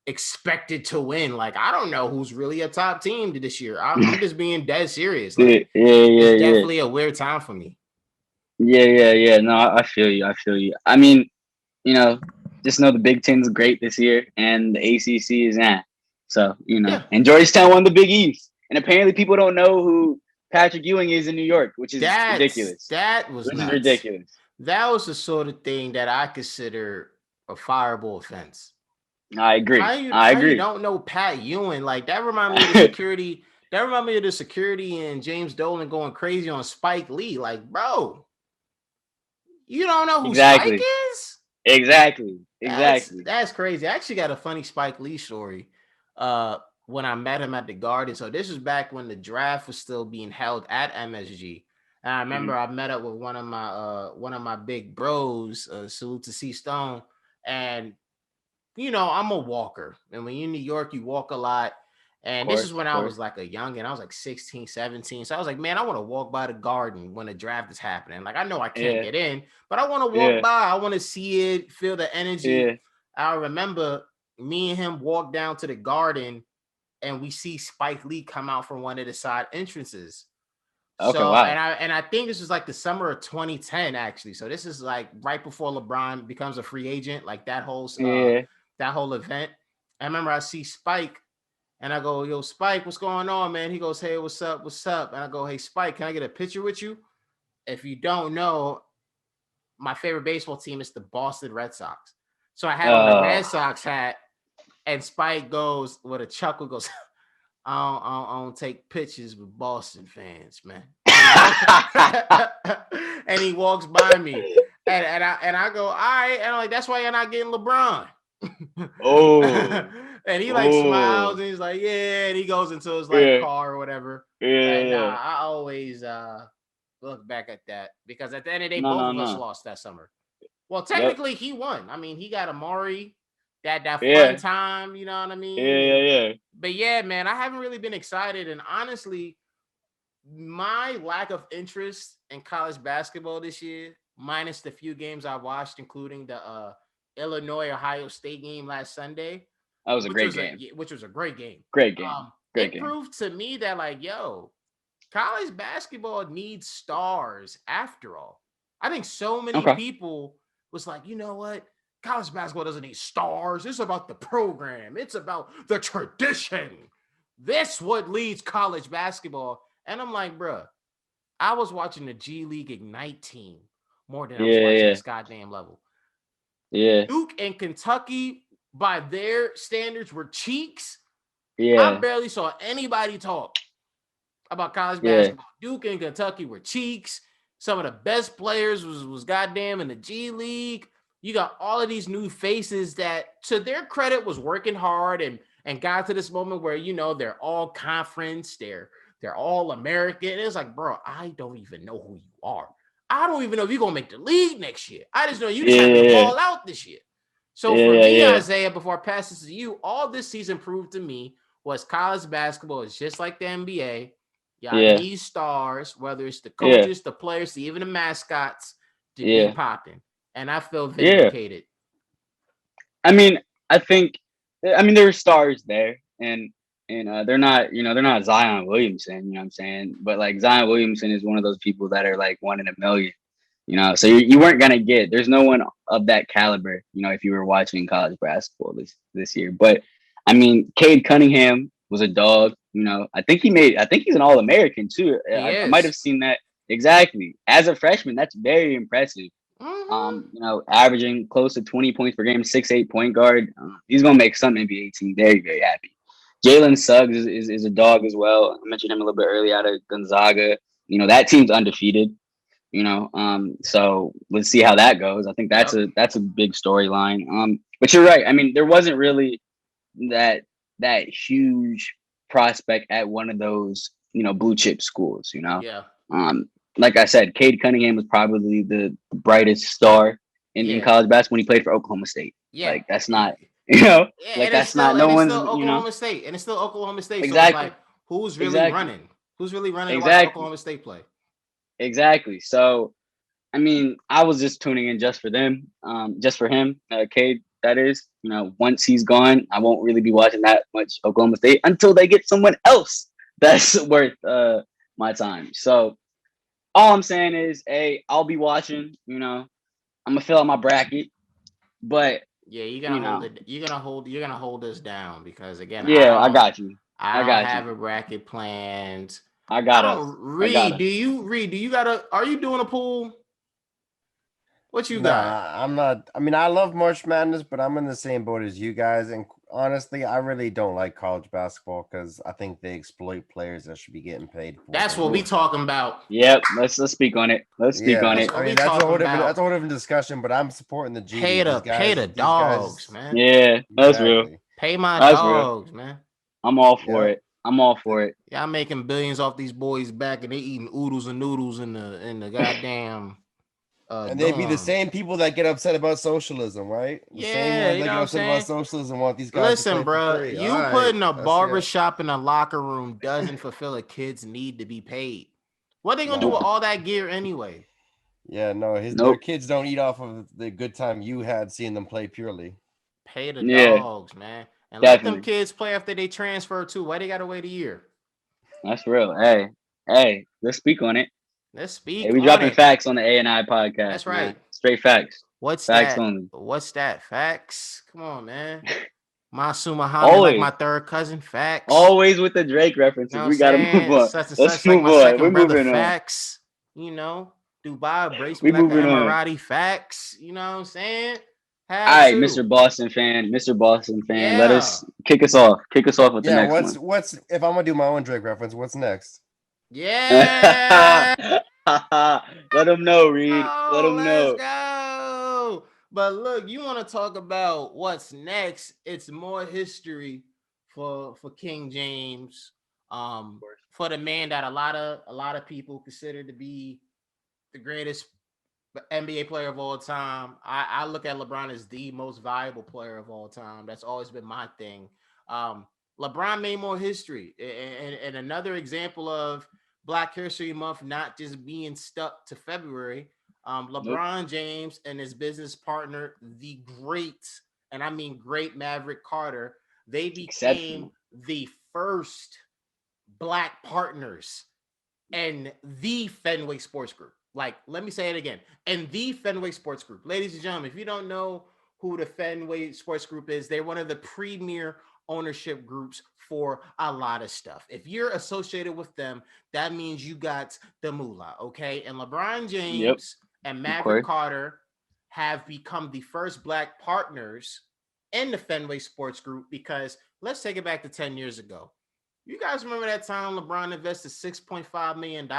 expected to win. Like, I don't know who's really a top team this year. I'm just being dead serious. Like, it's definitely a weird time for me. Yeah. No, I feel you. I mean, just know the Big Ten's great this year, and the ACC is not. So, and Georgetown won the Big East. And apparently people don't know who Patrick Ewing is in New York, which is ridiculous. That was ridiculous. That was the sort of thing that I consider a fireable offense. I agree. I agree. You don't know Pat Ewing. Like, that reminded me of the security. That reminded me of the security and James Dolan going crazy on Spike Lee. Like, bro, you don't know who Spike is? Exactly. That's crazy. I actually got a funny Spike Lee story. When I met him at the Garden. So this was back when the draft was still being held at MSG. And I remember I met up with one of my big bros, salute to C Stone. And, I'm a walker. And when you're in New York, you walk a lot. And this is when I was like a youngin'. I was like 16, 17. So I was like, man, I want to walk by the Garden when the draft is happening. Like, I know I can't get in, but I want to walk by. I want to see it, feel the energy. Yeah. I remember me and him walk down to the Garden, and we see Spike Lee come out from one of the side entrances. Okay, wow. And I think this was like the summer of 2010, actually. So this is like right before LeBron becomes a free agent, like that whole event. I remember I see Spike, and I go, yo, Spike, what's going on, man? He goes, hey, what's up? And I go, hey, Spike, can I get a picture with you? If you don't know, my favorite baseball team is the Boston Red Sox. So I had on the Red Sox hat. And Spike goes with a chuckle, goes, I don't take pictures with Boston fans, man. And he walks by me. And I go, all right. And I'm like, that's why you're not getting LeBron. And he like smiles and he's like, yeah. And he goes into his car or whatever. And I always look back at that because at the end of the day, both of us lost that summer. Well, technically he won. I mean, he got Amari. That fun time, you know what I mean? Yeah. But yeah, man, I haven't really been excited. And honestly, my lack of interest in college basketball this year, minus the few games I watched, including the Illinois-Ohio State game last Sunday. That was a great game. Which was a great game. Great game. Great game. Proved to me that, like, college basketball needs stars after all. I think so many people was like, you know what? College basketball doesn't need stars. It's about the program. It's about the tradition. This what leads college basketball. And I'm like, bro, I was watching the G League Ignite team more than I was watching this goddamn level. Yeah. Duke and Kentucky, by their standards, were cheeks. Yeah. I barely saw anybody talk about college basketball. Duke and Kentucky were cheeks. Some of the best players was goddamn in the G League. You got all of these new faces that, to their credit, was working hard and got to this moment where, they're all conference, they're all American. It's like, bro, I don't even know who you are. I don't even know if you're gonna make the league next year. I just know you just have to ball out this year. So for me, Isaiah, before I pass this to you, all this season proved to me was college basketball is just like the NBA. Y'all need stars, whether it's the coaches, the players, even the mascots, to be popping. And I feel vindicated. I mean, there are stars there, and they're not Zion Williamson, you know what I'm saying? But like Zion Williamson is one of those people that are like 1 in a million, so you weren't gonna there's no one of that caliber, if you were watching college basketball this year. But I mean, Cade Cunningham was a dog, I think he's an All-American too. I might have seen that exactly as a freshman. That's very impressive. Averaging close to 20 points per game, 6'8" point guard. He's gonna make some NBA team very, very happy. Jalen Suggs is a dog as well. I mentioned him a little bit earlier out of Gonzaga. That team's undefeated. So let's see how that goes. I think that's a big storyline. But you're right. I mean, there wasn't really that huge prospect at one of those, blue chip schools. Like I said, Cade Cunningham was probably the brightest star in college basketball when he played for Oklahoma State. Yeah, like that's not. That's not no one's. Oklahoma State, and it's still Oklahoma State. Exactly. So it's like, who's really running? Who's really running? Exactly. To watch Oklahoma State play? Exactly. So, I mean, I was just tuning in just for them, just for him, Cade. That is, once he's gone, I won't really be watching that much Oklahoma State until they get someone else that's worth my time. So, all I'm saying is, I'll be watching. I'm gonna fill out my bracket, but. Yeah, you're gonna hold it. You're gonna hold us down because again. I got you. I don't have a bracket planned. I got it. Reed, do you gotta? Are you doing a pool? What you got? I'm not. I mean, I love March Madness, but I'm in the same boat as you guys. And honestly, I really don't like college basketball because I think they exploit players that should be getting paid. That's what we talking about. Yep, let's speak on it. Let's speak on it. I mean, that's a whole different discussion. But I'm supporting the G. Pay the dogs, man. Yeah, that's real. Pay my dogs, man. I'm all for it. Y'all making billions off these boys' back, and they eating oodles and noodles in the goddamn. And they'd be the same people that get upset about socialism, right? The same ones that get upset about socialism want these guys. Listen, bro, you putting a barbershop in a locker room doesn't fulfill a kid's need to be paid. What are they gonna do with all that gear anyway? Yeah, their kids don't eat off of the good time you had seeing them play purely. Pay the dogs, man. And let them kids play after they transfer too. Why they gotta wait a year? That's real. Hey, let's speak on it. Let's speak. Hey, we dropping facts on the A&I podcast. That's right. Man. Straight facts. What's facts that? Only. What's that? Facts. Come on, man. Masu Muhammad, like my third cousin. Facts. Always with the Drake references. You know we gotta move on. Let's move on. We're moving on. Facts. Dubai brace me like an Emirati. Facts. You know what I'm saying? All right, Mr. Boston fan. Yeah. Let us kick us off. With the next one. What's if I'm gonna do my own Drake reference? What's next? Yeah. Let them know, Reed. Let them know. Let's go. But look, you want to talk about what's next? It's more history for King James. For the man that a lot of people consider to be the greatest NBA player of all time. I look at LeBron as the most valuable player of all time. That's always been my thing. LeBron made more history. And another example of Black History Month not just being stuck to February. LeBron James and his business partner, the great, and I mean great Maverick Carter, they became the first Black partners in the Fenway Sports Group. Like, let me say it again. And the Fenway Sports Group. Ladies and gentlemen, if you don't know who the Fenway Sports Group is, they're one of the premier ownership groups for a lot of stuff. If you're associated with them, that means you got the moolah, okay? And LeBron James and Maverick Carter have become the first Black partners in the Fenway Sports Group, because let's take it back to 10 years ago. You guys remember that time LeBron invested $6.5 million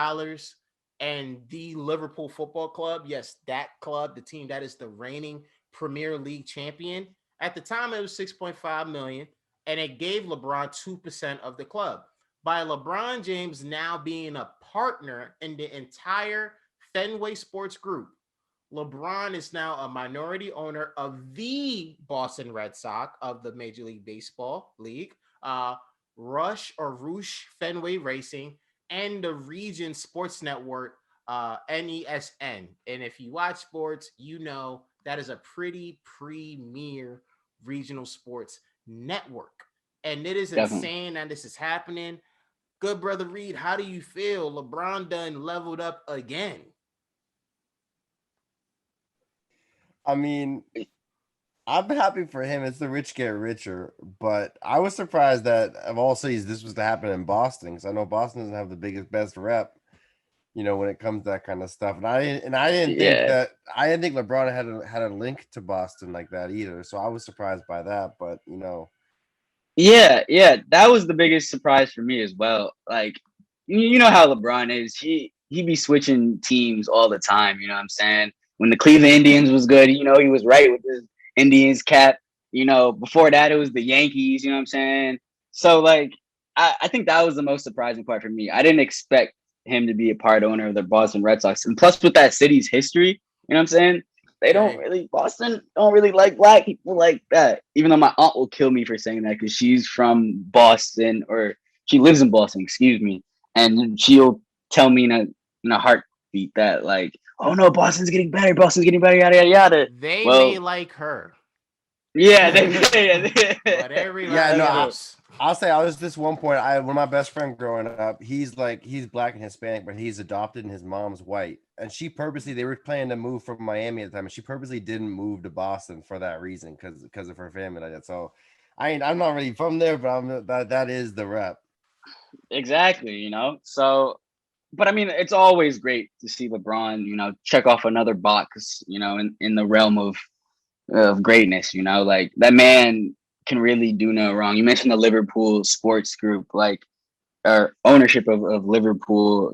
and the Liverpool Football Club? Yes, that club, the team that is the reigning Premier League champion. At the time, it was $6.5 million, and it gave LeBron 2% of the club. By LeBron James now being a partner in the entire Fenway Sports Group, LeBron is now a minority owner of the Boston Red Sox of the Major League Baseball League, Roush Fenway Racing, and the Region Sports Network, NESN. And if you watch sports, you know that is a pretty premier regional sports network. And it is insane that this is happening. Good brother Reed, how do you feel? LeBron done leveled up again. I mean, I'm happy for him. It's the rich get richer, but I was surprised that of all cities this was to happen in Boston, because I know Boston doesn't have the best rep, when it comes to that kind of stuff. And I didn't think LeBron had a link to Boston like that either. So I was surprised by that, but Yeah, that was the biggest surprise for me as well. Like, you know how LeBron is. He be switching teams all the time, you know what I'm saying? When the Cleveland Indians was good, he was right with his Indians cap. Before that, it was the Yankees, you know what I'm saying? So, like, I think that was the most surprising part for me. I didn't expect him to be a part owner of the Boston Red Sox. And plus, with that city's history, you know what I'm saying? Boston don't really like Black people like that. Even though my aunt will kill me for saying that, because she's from Boston, or she lives in Boston, excuse me. And she'll tell me in a heartbeat that, like, oh no, Boston's getting better, yada, yada, yada. They may like her. Yeah, but everybody else. I'll say I was this one point. One of my best friend growing up, he's Black and Hispanic, but he's adopted and his mom's white. And they were planning to move from Miami at the time, and she purposely didn't move to Boston for that reason, because of her family like that. So I'm not really from there, but that is the rep. Exactly, So, but I mean, it's always great to see LeBron, check off another box, in the realm of greatness, like that man can really do no wrong. You mentioned the Liverpool Sports Group, like, or ownership of Liverpool.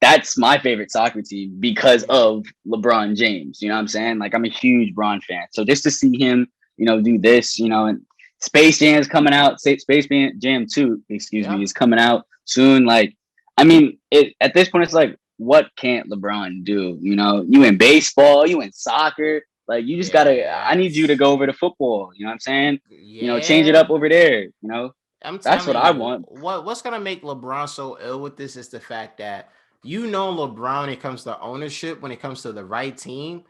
That's my favorite soccer team because of LeBron James. You know what I'm saying? Like, I'm a huge Bron fan. So just to see him, do this, and Space Jam is coming out. Space Jam 2, excuse me, is coming out soon. Like, I mean, at this point, it's like, what can't LeBron do? You in baseball, you in soccer. Like, you just gotta. I need you to go over to football. You know what I'm saying? Change it up over there. That's what I want. What's gonna make LeBron so ill with this is the fact that LeBron, when it comes to ownership, when it comes to the right team,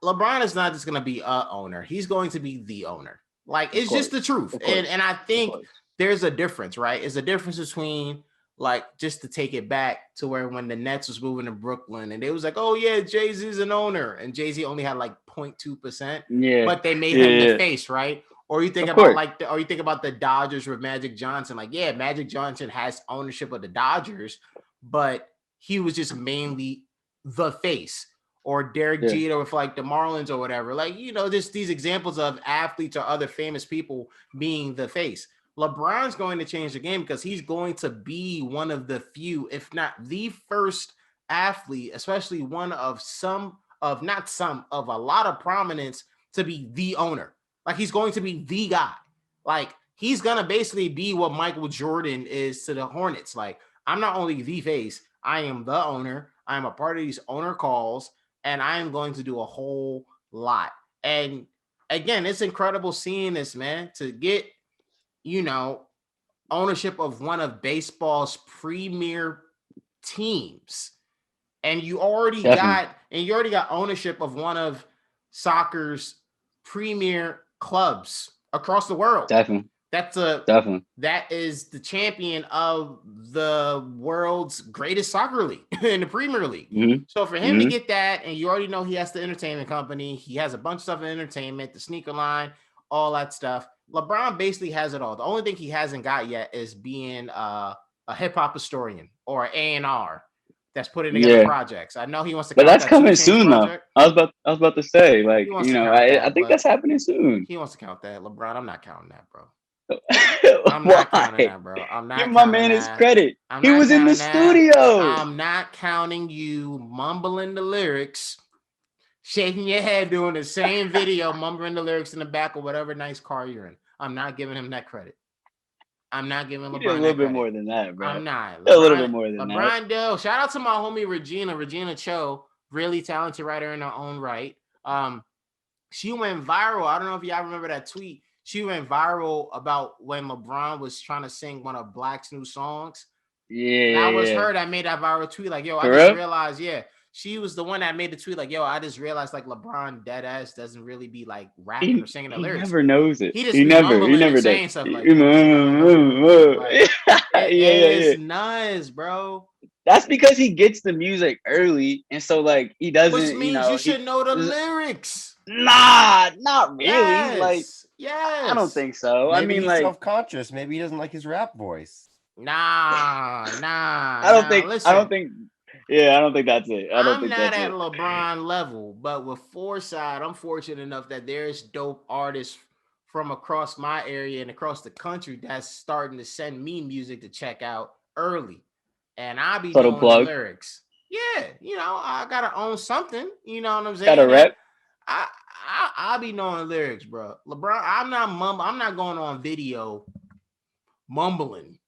LeBron is not just gonna be a owner. He's going to be the owner. Like, it's just the truth. And I think there's a difference, right? It's a difference between, like, just to take it back to where when the Nets was moving to Brooklyn and they was like, oh yeah, Jay-Z's an owner, and Jay-Z only had like 0.2%. Yeah, but they made him the face, right? Or you think about the Dodgers with Magic Johnson. Like, yeah, Magic Johnson has ownership of the Dodgers, but he was just mainly the face. Or Derek Jeter with like the Marlins or whatever. Like, just these examples of athletes or other famous people being the face. LeBron's going to change the game because he's going to be one of the few, if not the first athlete, especially one of a lot of prominence, to be the owner. Like, he's going to be the guy. Like, he's going to basically be what Michael Jordan is to the Hornets. Like, I'm not only the face, I am the owner. I'm a part of these owner calls, and I am going to do a whole lot. And again, it's incredible seeing this, man, to get, ownership of one of baseball's premier teams, and you already got ownership of one of soccer's premier clubs across the world. Definitely. That is the champion of the world's greatest soccer league in the Premier League. Mm-hmm. So for him to get that, and you already know he has the entertainment company, he has a bunch of stuff in entertainment, the sneaker line, all that stuff. LeBron basically has it all. The only thing he hasn't got yet is being a hip hop historian or an A&R that's putting together projects. I know he wants to, but that's coming soon project. Though. I was about to say, like, I think that's happening soon. He wants to count that. LeBron, I'm not counting that, bro. I'm not counting that, bro. I'm not. Give my man his credit. He was in the studio. I'm not counting you mumbling the lyrics, shaking your head, doing the same video, mumbling the lyrics in the back of whatever nice car you're in. I'm not giving him that credit. I'm not giving LeBron a little bit more than that, bro. I'm not. A little bit more than that. LeBron Dell. Shout out to my homie Regina Cho, really talented writer in her own right. She went viral. I don't know if y'all remember that tweet. She went viral about when LeBron was trying to sing one of Black's new songs. Yeah. That was her that made that viral tweet. Like, yo, I just realized, she was the one that made the tweet. Like, yo, I just realized like LeBron dead ass doesn't really be like rapping or singing the lyrics. He never knows it. He just never saying stuff like it's nuts, bro. That's because he gets the music early, and so like he doesn't. Which means you should know the lyrics. Nah, not really. Yes. I don't think so. Maybe he's self-conscious. Maybe he doesn't like his rap voice. Nah. I don't think. Listen, I don't think. Yeah, I don't think that's it. I'm not at LeBron level, but with foresight, I'm fortunate enough that there's dope artists from across my area and across the country that's starting to send me music to check out early, and I'll be doing the lyrics. Yeah, I gotta own something. You know what I'm saying? Gotta rep. I'll be knowing the lyrics, bro. LeBron, I'm not going on video mumbling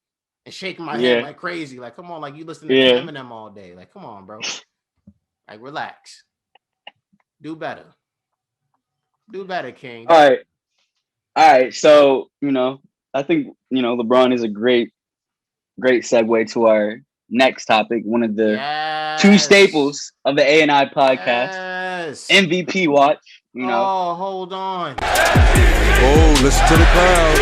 and shaking my head like crazy. Like, come on, like you listening to Eminem all day. Like, come on, bro. Like, relax. Do better. Do better, King. All right. So, I think, LeBron is a great segue to our next topic. One of the two staples of the A&I podcast, MVP watch. Oh, hold on. Oh, listen to the crowd.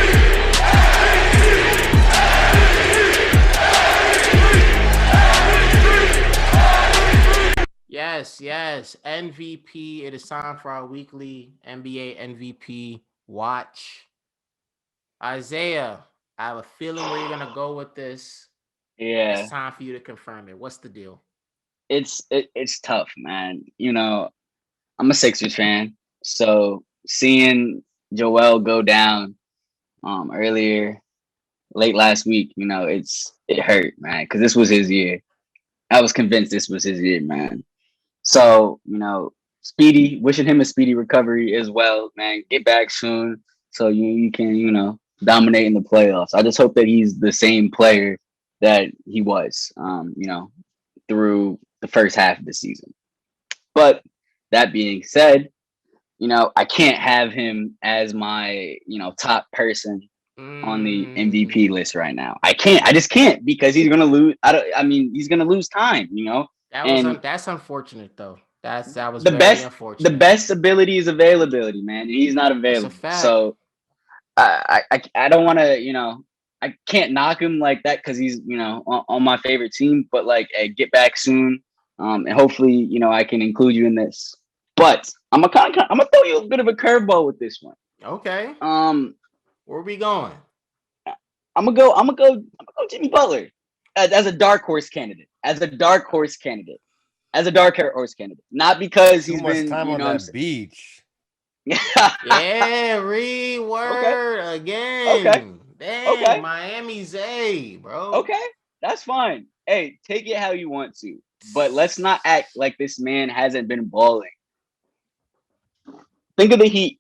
Yes. MVP. It is time for our weekly NBA MVP watch. Isaiah, I have a feeling where you're gonna go with this. Yeah. It's time for you to confirm it. What's the deal? It's tough, man. I'm a Sixers fan, so seeing Joel go down late last week, it hurt, man, because this was his year. I was convinced this was his year, man. So, wishing him a speedy recovery as well, man. Get back soon so you can, dominate in the playoffs. I just hope that he's the same player that he was, through the first half of the season. But that being said, I can't have him as my, top person on the MVP list right now. I just can't, because he's gonna lose. He's gonna lose time. That's unfortunate though. That was the very best. Unfortunate. The best ability is availability, man. And he's not available. So I don't want to. I can't knock him like that because he's on my favorite team. But like, get back soon, and hopefully I can include you in this. But I'm gonna throw you a bit of a curveball with this one. Okay. Where are we going? I'm gonna go Jimmy Butler as a dark horse candidate. Not because he's been time on that beach. Yeah, reword again. Okay. Dang, Okay. Miami Zay, bro. Okay, that's fine. Hey, take it how you want to, but let's not act like this man hasn't been balling. Think of the Heat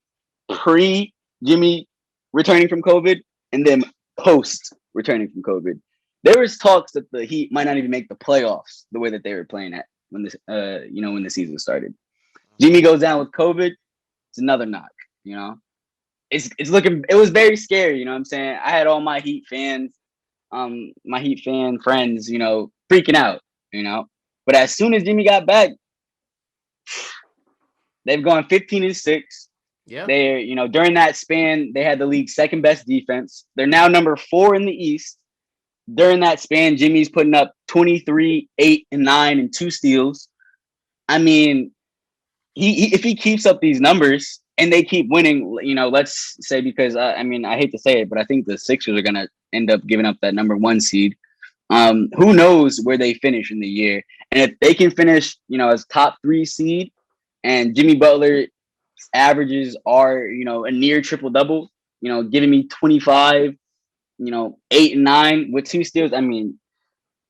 pre-Jimmy returning from COVID and then post-returning from COVID. There was talks that the Heat might not even make the playoffs the way that they were playing at when the season started. Jimmy goes down with COVID. It's another knock. It's looking. It was very scary. You know what I'm saying? I had all my Heat fans my Heat fan friends, freaking out, But as soon as Jimmy got back, they've gone 15-6. Yeah. They're, during that span, they had the league's second best defense. They're now number 4 in the East. During that span, Jimmy's putting up 23, 8, and 9, and 2 steals. I mean, if he keeps up these numbers and they keep winning, let's say, because I hate to say it, but I think the Sixers are gonna end up giving up that number 1 seed. Who knows where they finish in the year? And if they can finish, as top 3 seed, and Jimmy Butler averages are, a near triple double, giving me 25, 8 and 9 with 2 steals. I mean,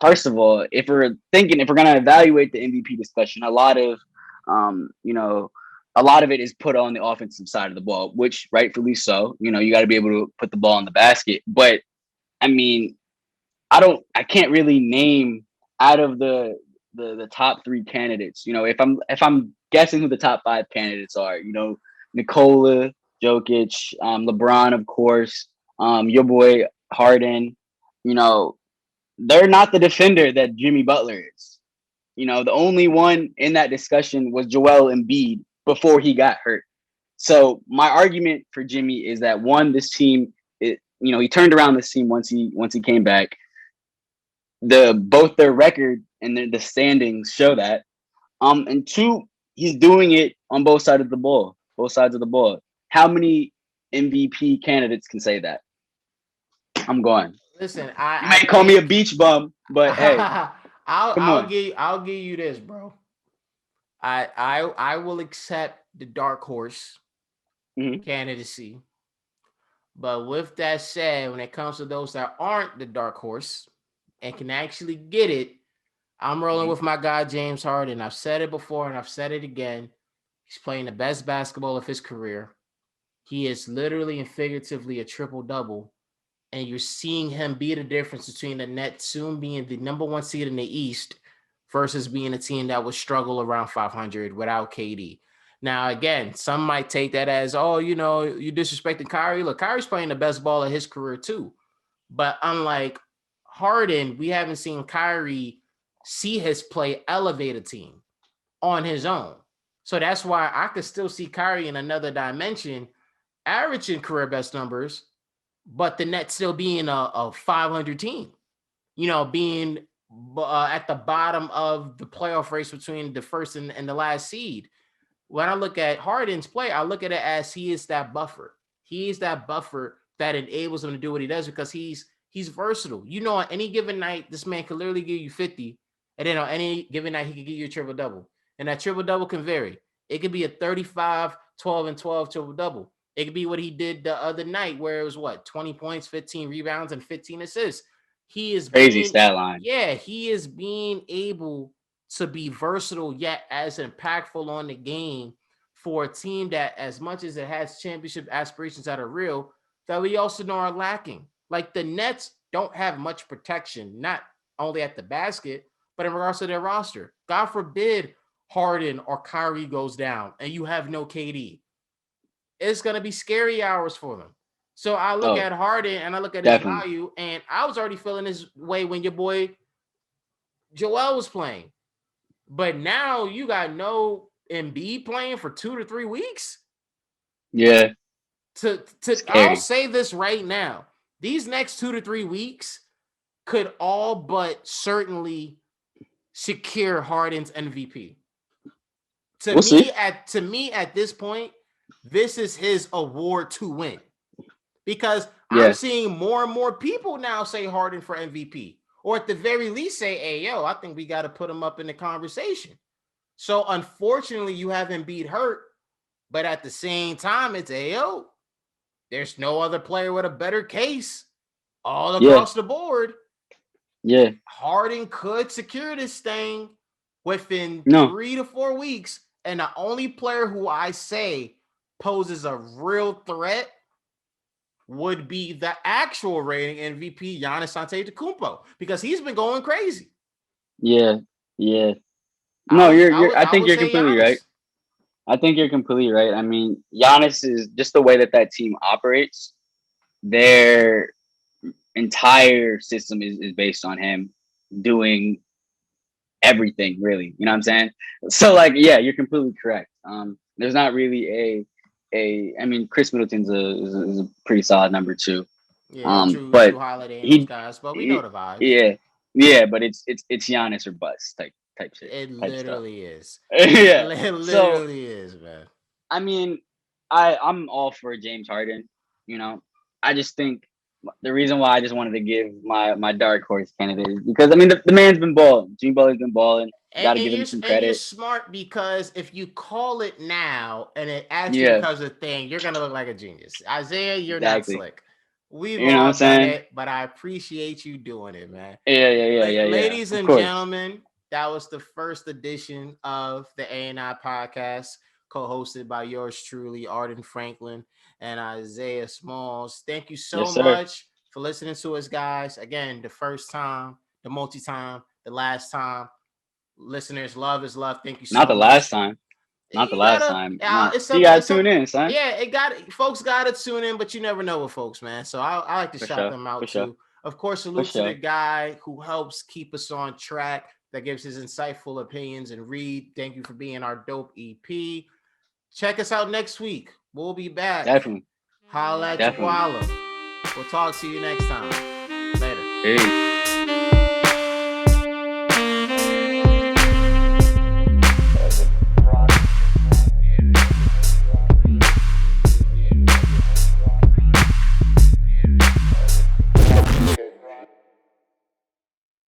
first of all, if we're gonna evaluate the MVP discussion, a lot of it is put on the offensive side of the ball, which rightfully so. You got to be able to put the ball in the basket. But I mean, I can't really name out of the top 3 candidates. If I'm guessing who the top 5 candidates are, Nikola Jokic, LeBron, of course, your boy Harden, they're not the defender that Jimmy Butler is. The only one in that discussion was Joel Embiid before he got hurt. So my argument for Jimmy is that, one, this team, he turned around this team once he came back. Both their record and the standings show that. And 2, he's doing it on both sides of the ball. How many MVP candidates can say that? I'm going. Listen, you might call me a beach bum, but hey, I'll give you this, bro. I will accept the dark horse candidacy. But with that said, when it comes to those that aren't the dark horse and can actually get it, I'm rolling with my guy James Harden. I've said it before and I've said it again. He's playing the best basketball of his career. He is literally and figuratively a triple-double. And you're seeing him be the difference between the Nets soon being the number 1 seed in the East versus being a team that would struggle around 500 without KD. Now, again, some might take that as, you're disrespecting Kyrie. Look, Kyrie's playing the best ball of his career too. But unlike Harden, we haven't seen Kyrie see his play elevate a team on his own. So that's why I could still see Kyrie in another dimension, averaging career best numbers, but the Nets still being a 500 team, being at the bottom of the playoff race between the first and the last seed. When I look at Harden's play, I look at it as he is that buffer. He is that buffer that enables him to do what he does because he's versatile. On any given night, this man can literally give you 50, and then on any given night, he can give you a triple-double. And that triple-double can vary. It could be a 35, 12, and 12 triple-double. It could be what he did the other night where it was 20 points, 15 rebounds, and 15 assists. He is crazy stat line. Yeah, he is being able to be versatile yet as impactful on the game for a team that, as much as it has championship aspirations that are real, that we also know are lacking. Like the Nets don't have much protection, not only at the basket, but in regards to their roster. God forbid Harden or Kyrie goes down and you have no KD. It's going to be scary hours for them. So I look at Harden and I look at his value, and I was already feeling this way when your boy Joel was playing. But now you got no Embiid playing for 2 to 3 weeks. Yeah. I'll say this right now. These next 2 to 3 weeks could all but certainly secure Harden's MVP. To me, at this point, this is his award to win. Because I'm seeing more and more people now say Harden for MVP. Or at the very least say, hey, yo, I think we got to put him up in the conversation. So unfortunately, you have Embiid hurt. But at the same time, it's, hey, yo, there's no other player with a better case all across the board. Yeah. Harden could secure this thing within 3 to 4 weeks. And the only player who I say poses a real threat would be the actual rating MVP, Giannis Antetokounmpo, because he's been going crazy. Yeah. No, I think you're completely right. I think you're completely right. I mean, Giannis is just the way that team operates. They're entire system is based on him doing everything, really. You know what I'm saying? So like, yeah, you're completely correct. There's not really I mean, Chris Middleton's is a pretty solid number 2. Yeah, true Holiday and those guys, but we know the vibes. Yeah, but it's Giannis or bust type shit. It literally is. Yeah, it literally is, man. I mean, I'm all for James Harden. You know, I just think the reason why I just wanted to give my dark horse candidate is because I mean the man's been balling. Jimmy Butler's been balling. Got to give him some credit. And you're smart because if you call it now and it actually becomes a thing, you're gonna look like a genius. Isaiah, you're not slick. We've all done it, but I appreciate you doing it, man. Yeah. Ladies and gentlemen, that was the first edition of the A&I Podcast, co-hosted by yours truly, Arden Franklin and Isaiah Smalls. Thank you so much for listening to us, guys. Again, the first time, the multi-time, the last time. Listeners, love is love. Thank you so much. Not the last time. You gotta tune in, son. Yeah, folks gotta tune in, but you never know with folks, man. So I like to shout them out too. Of course, salute to the guy who helps keep us on track, that gives his insightful opinions, and Reed. Thank you for being our dope EP. Check us out next week. We'll be back. Definitely. Holla at you, Koala. We'll talk to you next time. Later. Peace.